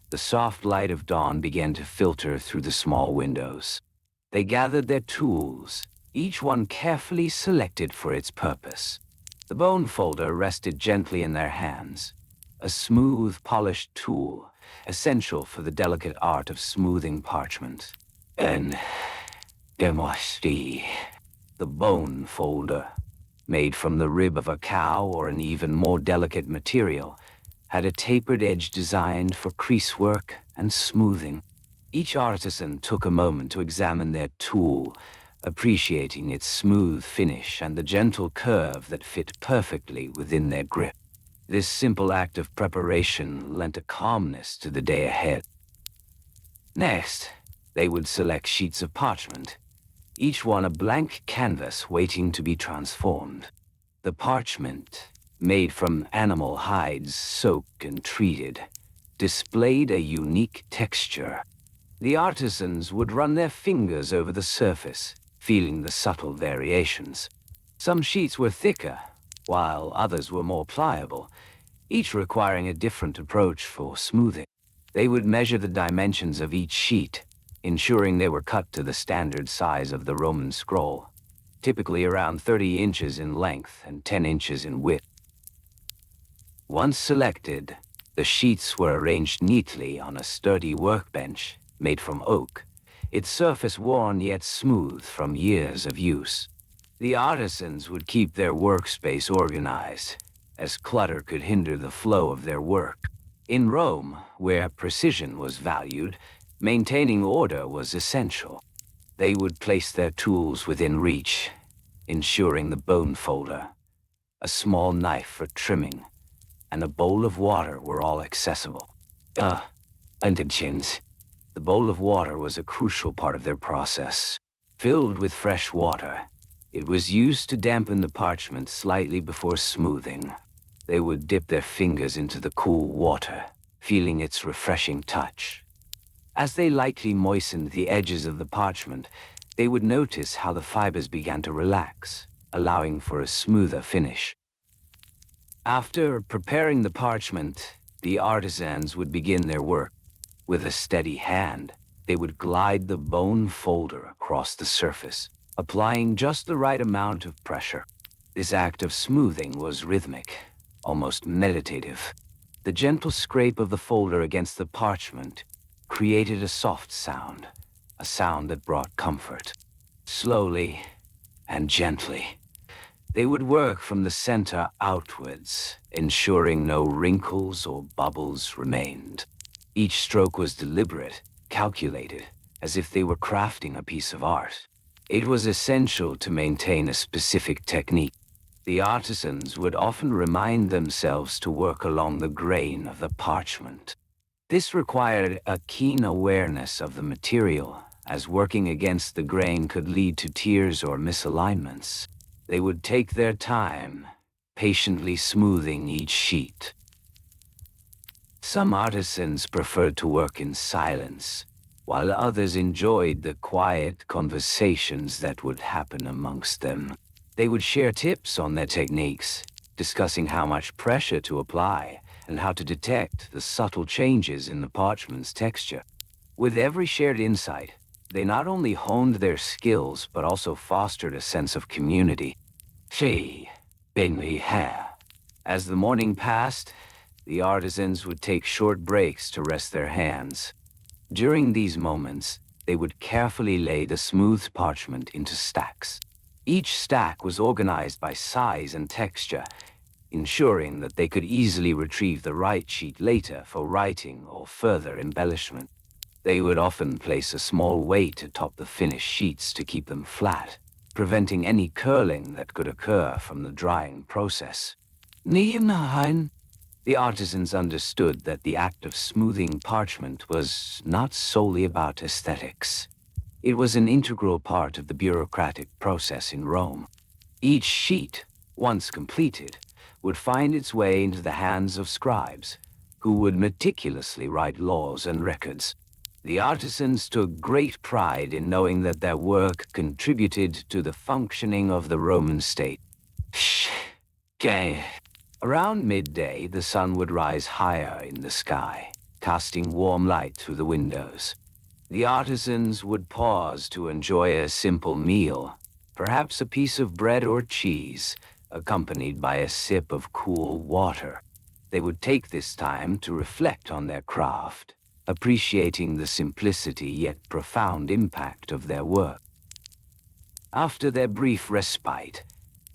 A: the soft light of dawn began to filter through the small windows. They gathered their tools, each one carefully selected for its purpose. The bone folder rested gently in their hands, a smooth, polished tool, essential for the delicate art of smoothing parchment. And the bone folder, made from the rib of a cow or an even more delicate material, had a tapered edge designed for crease work and smoothing. Each artisan took a moment to examine their tool, appreciating its smooth finish and the gentle curve that fit perfectly within their grip. This simple act of preparation lent a calmness to the day ahead. Next, they would select sheets of parchment, each one a blank canvas waiting to be transformed. The parchment, made from animal hides soaked and treated, displayed a unique texture, The artisans would run their fingers over the surface, feeling the subtle variations. Some sheets were thicker, while others were more pliable, each requiring a different approach for smoothing. They would measure the dimensions of each sheet, ensuring they were cut to the standard size of the Roman scroll, typically around 30 inches in length and 10 inches in width. Once selected, the sheets were arranged neatly on a sturdy workbench made from oak, its surface worn yet smooth from years of use. The artisans would keep their workspace organized, as clutter could hinder the flow of their work. In Rome, where precision was valued, maintaining order was essential. They would place their tools within reach, ensuring the bone folder, a small knife for trimming, and a bowl of water were all accessible. Intentions. The bowl of water was a crucial part of their process. Filled with fresh water, it was used to dampen the parchment slightly before smoothing. They would dip their fingers into the cool water, feeling its refreshing touch. As they lightly moistened the edges of the parchment, they would notice how the fibers began to relax, allowing for a smoother finish. After preparing the parchment, the artisans would begin their work. With a steady hand, they would glide the bone folder across the surface, applying just the right amount of pressure. This act of smoothing was rhythmic, almost meditative. The gentle scrape of the folder against the parchment created a soft sound, a sound that brought comfort. Slowly and gently, they would work from the center outwards, ensuring no wrinkles or bubbles remained. Each stroke was deliberate, calculated, as if they were crafting a piece of art. It was essential to maintain a specific technique. The artisans would often remind themselves to work along the grain of the parchment. This required a keen awareness of the material, as working against the grain could lead to tears or misalignments. They would take their time, patiently smoothing each sheet. Some artisans preferred to work in silence, while others enjoyed the quiet conversations that would happen amongst them. They would share tips on their techniques, discussing how much pressure to apply and how to detect the subtle changes in the parchment's texture. With every shared insight, they not only honed their skills but also fostered a sense of community. As the morning passed, the artisans would take short breaks to rest their hands. During these moments, they would carefully lay the smooth parchment into stacks. Each stack was organized by size and texture, ensuring that they could easily retrieve the right sheet later for writing or further embellishment. They would often place a small weight atop the finished sheets to keep them flat, preventing any curling that could occur from the drying process. The artisans understood that the act of smoothing parchment was not solely about aesthetics. It was an integral part of the bureaucratic process in Rome. Each sheet, once completed, would find its way into the hands of scribes, who would meticulously write laws and records. The artisans took great pride in knowing that their work contributed to the functioning of the Roman state. Around midday, the sun would rise higher in the sky, casting warm light through the windows. The artisans would pause to enjoy a simple meal, perhaps a piece of bread or cheese, accompanied by a sip of cool water. They would take this time to reflect on their craft, appreciating the simplicity yet profound impact of their work. After their brief respite,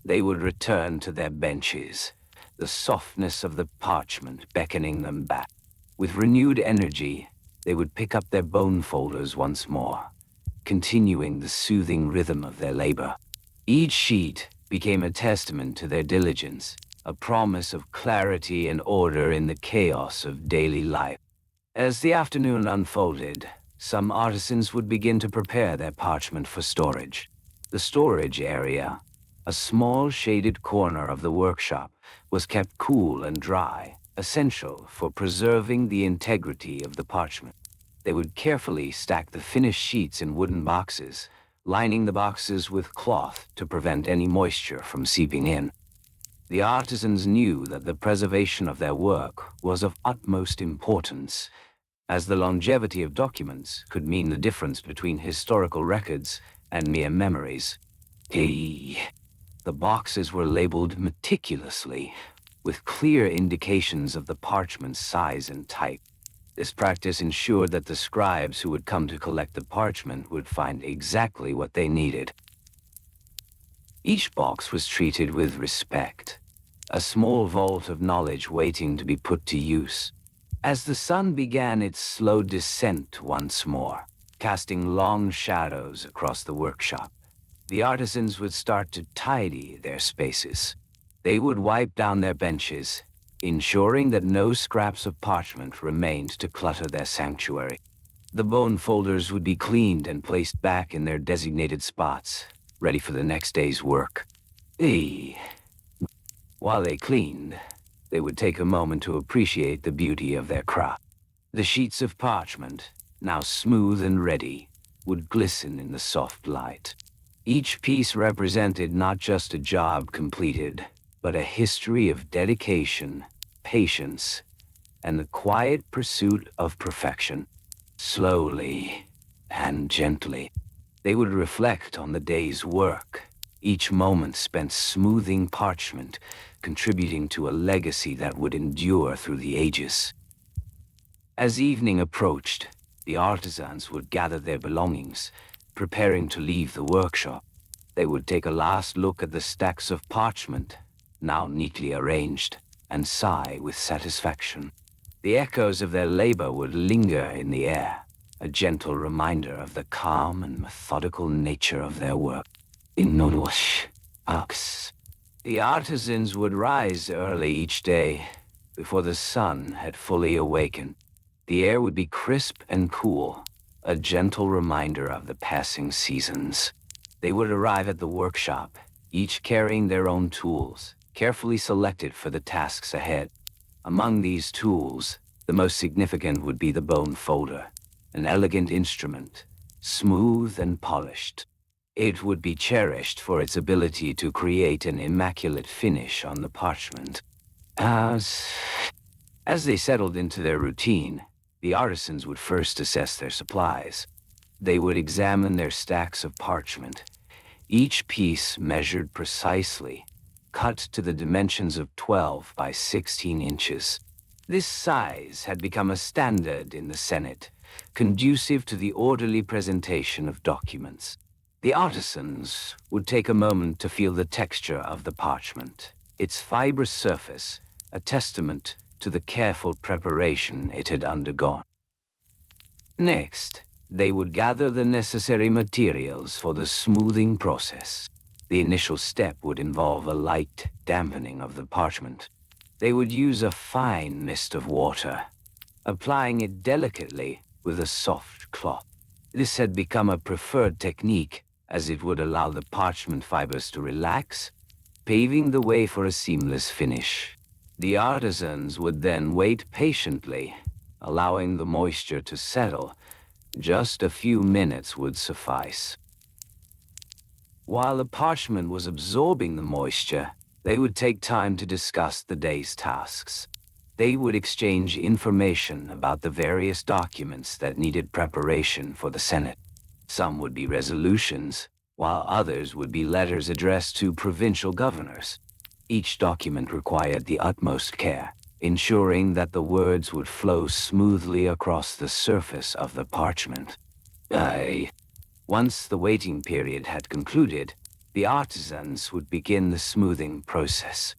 A: they would return to their benches, the softness of the parchment beckoning them back. With renewed energy, they would pick up their bone folders once more, continuing the soothing rhythm of their labor. Each sheet became a testament to their diligence, a promise of clarity and order in the chaos of daily life. As the afternoon unfolded, some artisans would begin to prepare their parchment for storage. The storage area, a small shaded corner of the workshop, was kept cool and dry, essential for preserving the integrity of the parchment. They would carefully stack the finished sheets in wooden boxes, lining the boxes with cloth to prevent any moisture from seeping in. The artisans knew that the preservation of their work was of utmost importance, as the longevity of documents could mean the difference between historical records and mere memories. The boxes were labeled meticulously, with clear indications of the parchment's size and type. This practice ensured that the scribes who would come to collect the parchment would find exactly what they needed. Each box was treated with respect, a small vault of knowledge waiting to be put to use. As the sun began its slow descent once more, casting long shadows across the workshop, the artisans would start to tidy their spaces. They would wipe down their benches, ensuring that no scraps of parchment remained to clutter their sanctuary. The bone folders would be cleaned and placed back in their designated spots, ready for the next day's work. While they cleaned, they would take a moment to appreciate the beauty of their craft. The sheets of parchment, now smooth and ready, would glisten in the soft light. Each piece represented not just a job completed, but a history of dedication, patience, and the quiet pursuit of perfection. Slowly and gently, they would reflect on the day's work, each moment spent smoothing parchment, contributing to a legacy that would endure through the ages. As evening approached, the artisans would gather their belongings, preparing to leave the workshop. They would take a last look at the stacks of parchment, now neatly arranged, and sigh with satisfaction. The echoes of their labor would linger in the air, a gentle reminder of the calm and methodical nature of their work. The artisans would rise early each day, before the sun had fully awakened. The air would be crisp and cool, a gentle reminder of the passing seasons. They would arrive at the workshop, each carrying their own tools, carefully selected for the tasks ahead. Among these tools, the most significant would be the bone folder, an elegant instrument, smooth and polished. It would be cherished for its ability to create an immaculate finish on the parchment. As they settled into their routine, the artisans would first assess their supplies. They would examine their stacks of parchment, each piece measured precisely, cut to the dimensions of 12 by 16 inches. This size had become a standard in the Senate, conducive to the orderly presentation of documents. The artisans would take a moment to feel the texture of the parchment, its fibrous surface, a testament to the careful preparation it had undergone. Next, they would gather the necessary materials for the smoothing process. The initial step would involve a light dampening of the parchment. They would use a fine mist of water, applying it delicately with a soft cloth. This had become a preferred technique, as it would allow the parchment fibers to relax, paving the way for a seamless finish. The artisans would then wait patiently, allowing the moisture to settle. Just a few minutes would suffice. While the parchment was absorbing the moisture, they would take time to discuss the day's tasks. They would exchange information about the various documents that needed preparation for the Senate. Some would be resolutions, while others would be letters addressed to provincial governors. Each document required the utmost care, ensuring that the words would flow smoothly across the surface of the parchment. Once the waiting period had concluded, the artisans would begin the smoothing process.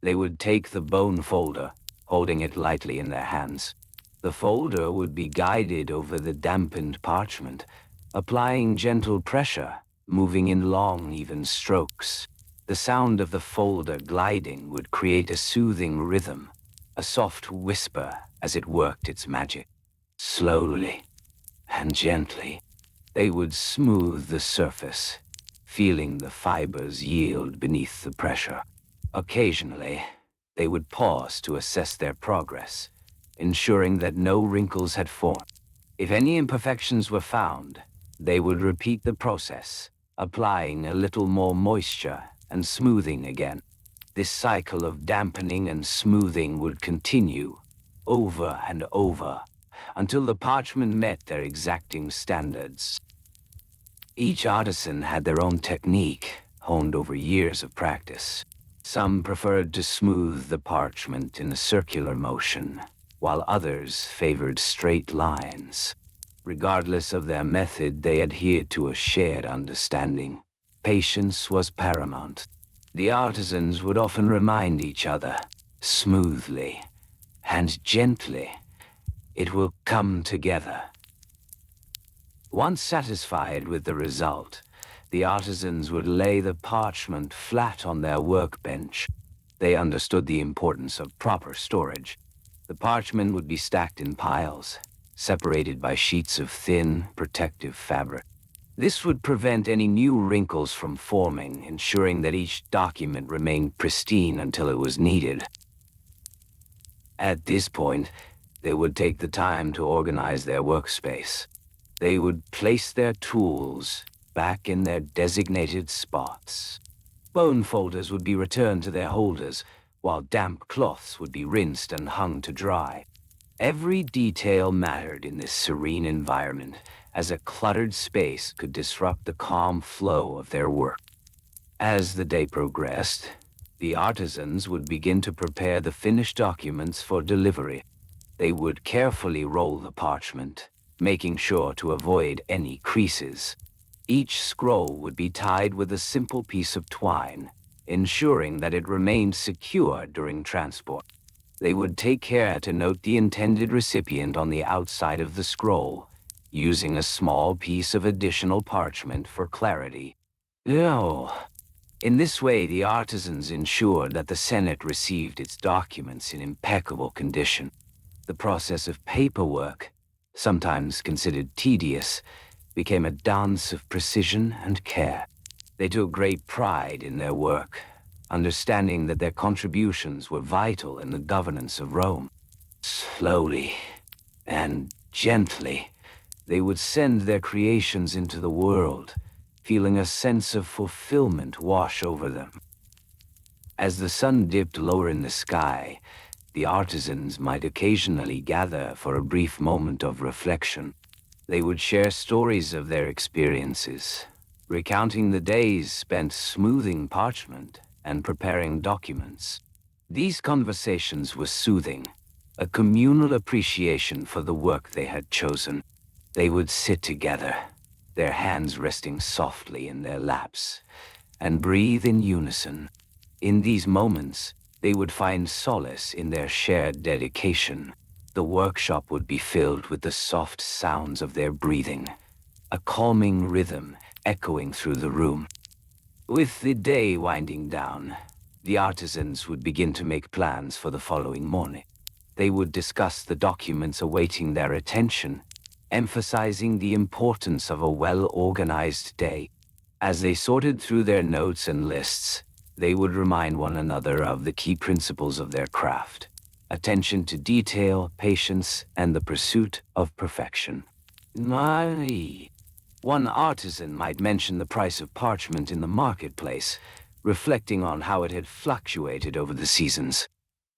A: They would take the bone folder, holding it lightly in their hands. The folder would be guided over the dampened parchment, applying gentle pressure, moving in long, even strokes. The sound of the folder gliding would create a soothing rhythm, a soft whisper as it worked its magic. Slowly and gently, they would smooth the surface, feeling the fibers yield beneath the pressure. Occasionally, they would pause to assess their progress, ensuring that no wrinkles had formed. If any imperfections were found, they would repeat the process, applying a little more moisture and smoothing again. This cycle of dampening and smoothing would continue over and over until the parchment met their exacting standards. Each artisan had their own technique, honed over years of practice. Some preferred to smooth the parchment in a circular motion, while others favored straight lines. Regardless of their method, they adhered to a shared understanding. Patience was paramount. The artisans would often remind each other, smoothly and gently, it will come together. Once satisfied with the result, the artisans would lay the parchment flat on their workbench. They understood the importance of proper storage. The parchment would be stacked in piles, separated by sheets of thin, protective fabric. This would prevent any new wrinkles from forming, ensuring that each document remained pristine until it was needed. At this point, they would take the time to organize their workspace. They would place their tools back in their designated spots. Bone folders would be returned to their holders, while damp cloths would be rinsed and hung to dry. Every detail mattered in this serene environment, as a cluttered space could disrupt the calm flow of their work. As the day progressed, the artisans would begin to prepare the finished documents for delivery. They would carefully roll the parchment, making sure to avoid any creases. Each scroll would be tied with a simple piece of twine, ensuring that it remained secure during transport. They would take care to note the intended recipient on the outside of the scroll, using a small piece of additional parchment for clarity. In this way, the artisans ensured that the Senate received its documents in impeccable condition. The process of paperwork, sometimes considered tedious, became a dance of precision and care. They took great pride in their work, understanding that their contributions were vital in the governance of Rome. Slowly and gently, they would send their creations into the world, feeling a sense of fulfillment wash over them. As the sun dipped lower in the sky, the artisans might occasionally gather for a brief moment of reflection. They would share stories of their experiences, recounting the days spent smoothing parchment and preparing documents. These conversations were soothing, a communal appreciation for the work they had chosen. They would sit together, their hands resting softly in their laps, and breathe in unison. In these moments, they would find solace in their shared dedication. The workshop would be filled with the soft sounds of their breathing, a calming rhythm echoing through the room. With the day winding down, the artisans would begin to make plans for the following morning. They would discuss the documents awaiting their attention, emphasizing the importance of a well-organized day. As they sorted through their notes and lists, they would remind one another of the key principles of their craft: attention to detail, patience, and the pursuit of perfection. One artisan might mention the price of parchment in the marketplace, reflecting on how it had fluctuated over the seasons.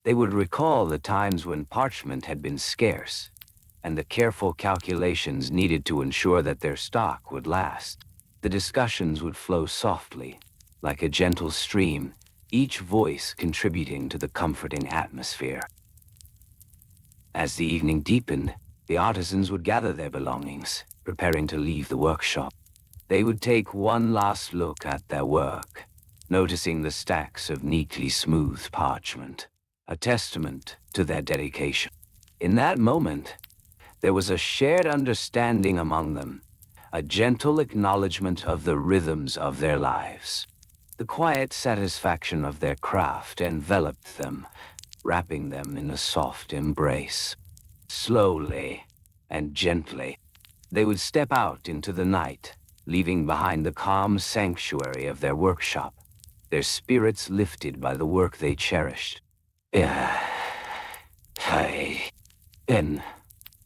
A: They would recall the times when parchment had been scarce, and the careful calculations needed to ensure that their stock would last. The discussions would flow softly, like a gentle stream, each voice contributing to the comforting atmosphere. As the evening deepened, the artisans would gather their belongings, preparing to leave the workshop. They would take one last look at their work, noticing the stacks of neatly smoothed parchment, a testament to their dedication. In that moment, there was a shared understanding among them, a gentle acknowledgement of the rhythms of their lives. The quiet satisfaction of their craft enveloped them, wrapping them in a soft embrace. Slowly and gently, they would step out into the night, leaving behind the calm sanctuary of their workshop, their spirits lifted by the work they cherished.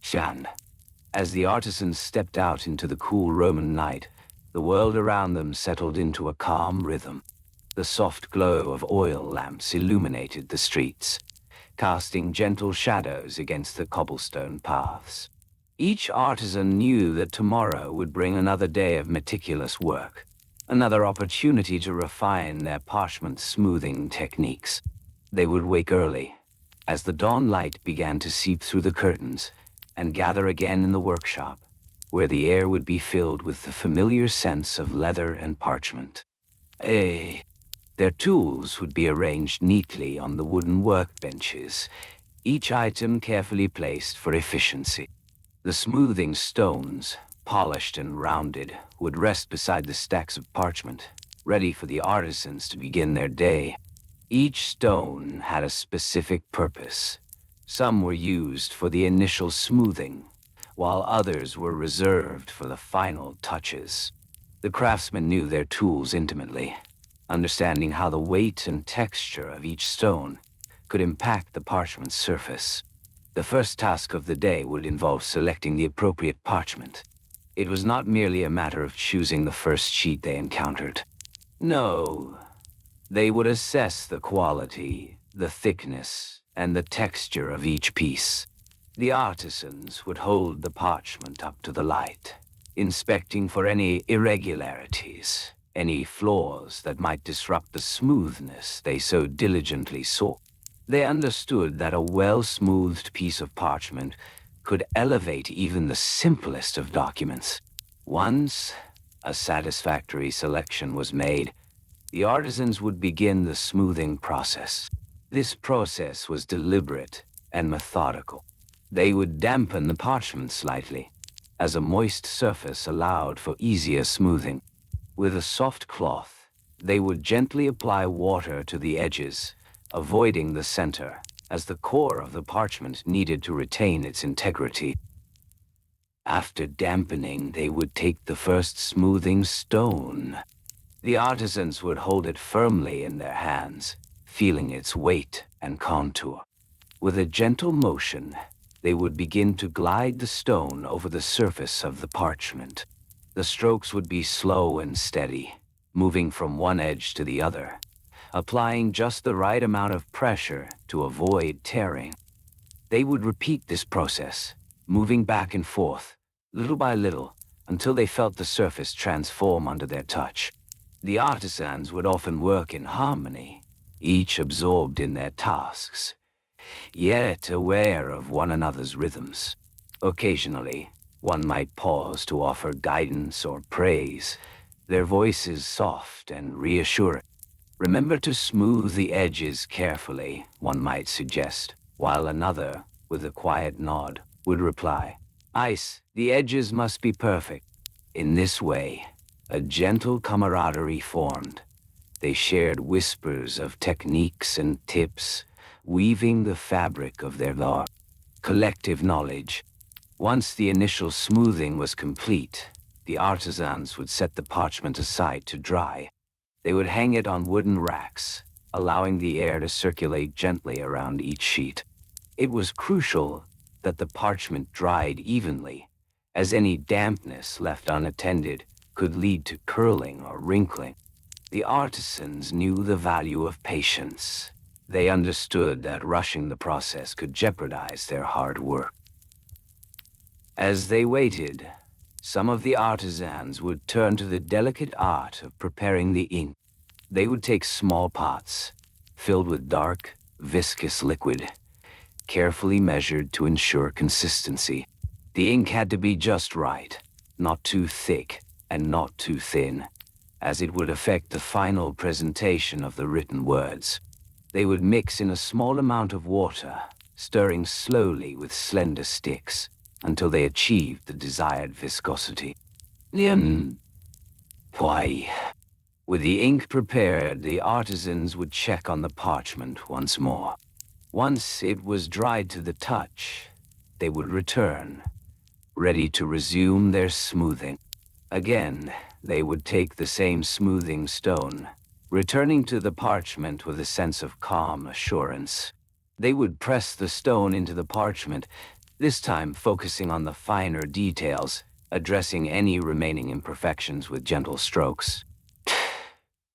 A: Shan. As the artisans stepped out into the cool Roman night, the world around them settled into a calm rhythm. The soft glow of oil lamps illuminated the streets, casting gentle shadows against the cobblestone paths. Each artisan knew that tomorrow would bring another day of meticulous work, another opportunity to refine their parchment smoothing techniques. They would wake early, as the dawn light began to seep through the curtains, and gather again in the workshop, where the air would be filled with the familiar scents of leather and parchment. Their tools would be arranged neatly on the wooden workbenches, each item carefully placed for efficiency. The smoothing stones, polished and rounded, would rest beside the stacks of parchment, ready for the artisans to begin their day. Each stone had a specific purpose. Some were used for the initial smoothing, while others were reserved for the final touches. The craftsmen knew their tools intimately, understanding how the weight and texture of each stone could impact the parchment surface. The first task of the day would involve selecting the appropriate parchment. It was not merely a matter of choosing the first sheet they encountered. No, they would assess the quality, the thickness, and the texture of each piece. The artisans would hold the parchment up to the light, inspecting for any irregularities, any flaws that might disrupt the smoothness they so diligently sought. They understood that a well-smoothed piece of parchment could elevate even the simplest of documents. Once a satisfactory selection was made, the artisans would begin the smoothing process. This process was deliberate and methodical. They would dampen the parchment slightly, as a moist surface allowed for easier smoothing. With a soft cloth, they would gently apply water to the edges, avoiding the center, as the core of the parchment needed to retain its integrity. After dampening, they would take the first smoothing stone. The artisans would hold it firmly in their hands, feeling its weight and contour. With a gentle motion, they would begin to glide the stone over the surface of the parchment. The strokes would be slow and steady, moving from one edge to the other, applying just the right amount of pressure to avoid tearing. They would repeat this process, moving back and forth, little by little, until they felt the surface transform under their touch. The artisans would often work in harmony, each absorbed in their tasks, yet aware of one another's rhythms. Occasionally, one might pause to offer guidance or praise, their voices soft and reassuring. Remember to smooth the edges carefully, one might suggest, while another, with a quiet nod, would reply, "Ice, the edges must be perfect." In this way, a gentle camaraderie formed. They shared whispers of techniques and tips, weaving the fabric of their collective knowledge. Once the initial smoothing was complete, the artisans would set the parchment aside to dry. They would hang it on wooden racks, allowing the air to circulate gently around each sheet. It was crucial that the parchment dried evenly, as any dampness left unattended could lead to curling or wrinkling. The artisans knew the value of patience. They understood that rushing the process could jeopardize their hard work. As they waited, some of the artisans would turn to the delicate art of preparing the ink. They would take small pots, filled with dark, viscous liquid, carefully measured to ensure consistency. The ink had to be just right, not too thick and not too thin, as it would affect the final presentation of the written words. They would mix in a small amount of water, stirring slowly with slender sticks, until they achieved the desired viscosity. Why? With the ink prepared, the artisans would check on the parchment once more. Once it was dried to the touch, they would return, ready to resume their smoothing. Again, they would take the same smoothing stone, returning to the parchment with a sense of calm assurance. They would press the stone into the parchment, this time focusing on the finer details, addressing any remaining imperfections with gentle strokes.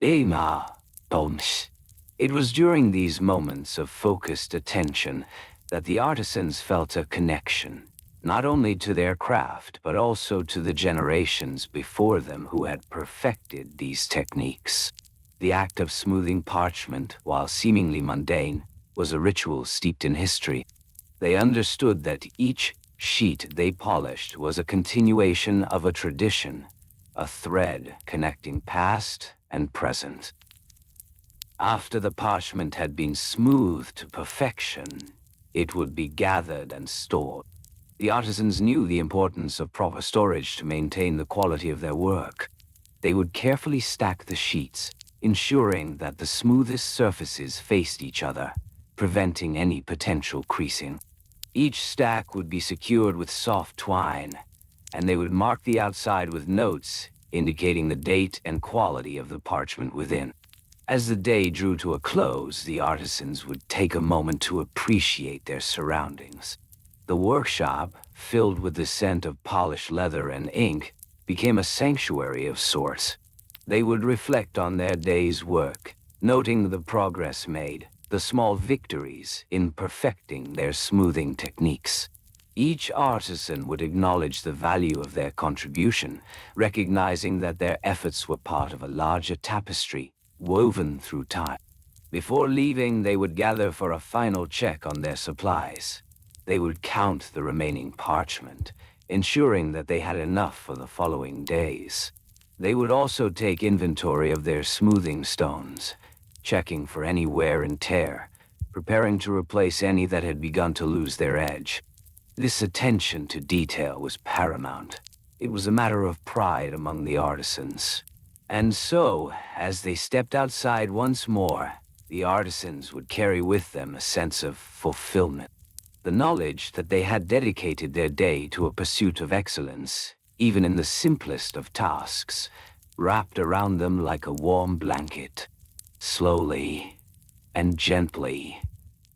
A: Ema, Bones. It was during these moments of focused attention that the artisans felt a connection, not only to their craft, but also to the generations before them who had perfected these techniques. The act of smoothing parchment, while seemingly mundane, was a ritual steeped in history. They understood that each sheet they polished was a continuation of a tradition, a thread connecting past and present. After the parchment had been smoothed to perfection, it would be gathered and stored. The artisans knew the importance of proper storage to maintain the quality of their work. They would carefully stack the sheets, ensuring that the smoothest surfaces faced each other, preventing any potential creasing. Each stack would be secured with soft twine, and they would mark the outside with notes indicating the date and quality of the parchment within. As the day drew to a close, the artisans would take a moment to appreciate their surroundings. The workshop, filled with the scent of polished leather and ink, became a sanctuary of sorts. They would reflect on their day's work, noting the progress made, the small victories in perfecting their smoothing techniques. Each artisan would acknowledge the value of their contribution, recognizing that their efforts were part of a larger tapestry woven through time. Before leaving, they would gather for a final check on their supplies. They would count the remaining parchment, ensuring that they had enough for the following days. They would also take inventory of their smoothing stones, checking for any wear and tear, preparing to replace any that had begun to lose their edge. This attention to detail was paramount. It was a matter of pride among the artisans. And so, as they stepped outside once more, the artisans would carry with them a sense of fulfillment. The knowledge that they had dedicated their day to a pursuit of excellence, even in the simplest of tasks, wrapped around them like a warm blanket. Slowly and gently,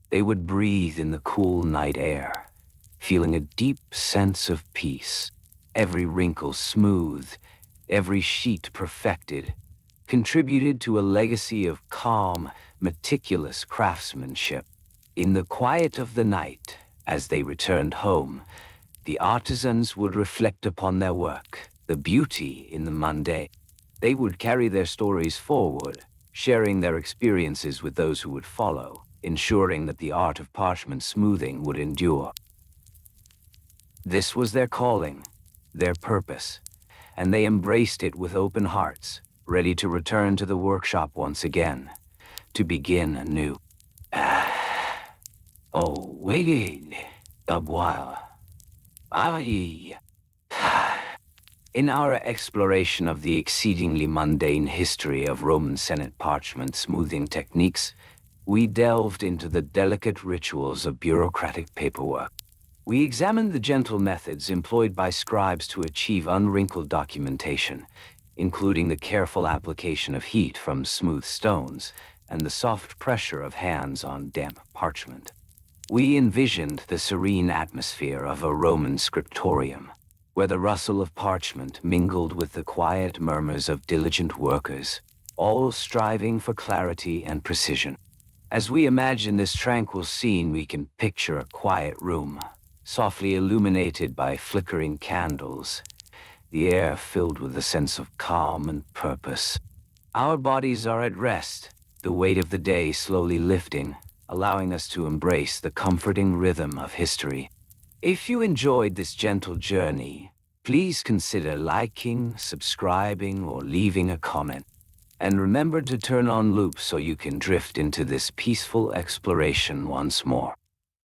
A: they would breathe in the cool night air, feeling a deep sense of peace. Every wrinkle smoothed, every sheet perfected, contributed to a legacy of calm, meticulous craftsmanship. In the quiet of the night, as they returned home, the artisans would reflect upon their work, the beauty in the mundane. They would carry their stories forward, sharing their experiences with those who would follow, ensuring that the art of parchment smoothing would endure. This was their calling, their purpose, and they embraced it with open hearts, ready to return to the workshop once again, to begin anew. Oh, wait a while. In our exploration of the exceedingly mundane history of Roman Senate parchment smoothing techniques, we delved into the delicate rituals of bureaucratic paperwork. We examined the gentle methods employed by scribes to achieve unwrinkled documentation, including the careful application of heat from smooth stones and the soft pressure of hands on damp parchment. We envisioned the serene atmosphere of a Roman scriptorium, where the rustle of parchment mingled with the quiet murmurs of diligent workers, all striving for clarity and precision. As we imagine this tranquil scene, we can picture a quiet room, softly illuminated by flickering candles, the air filled with a sense of calm and purpose. Our bodies are at rest, the weight of the day slowly lifting, allowing us to embrace the comforting rhythm of history. If you enjoyed this gentle journey, please consider liking, subscribing, or leaving a comment. And remember to turn on loop so you can drift into this peaceful exploration once more.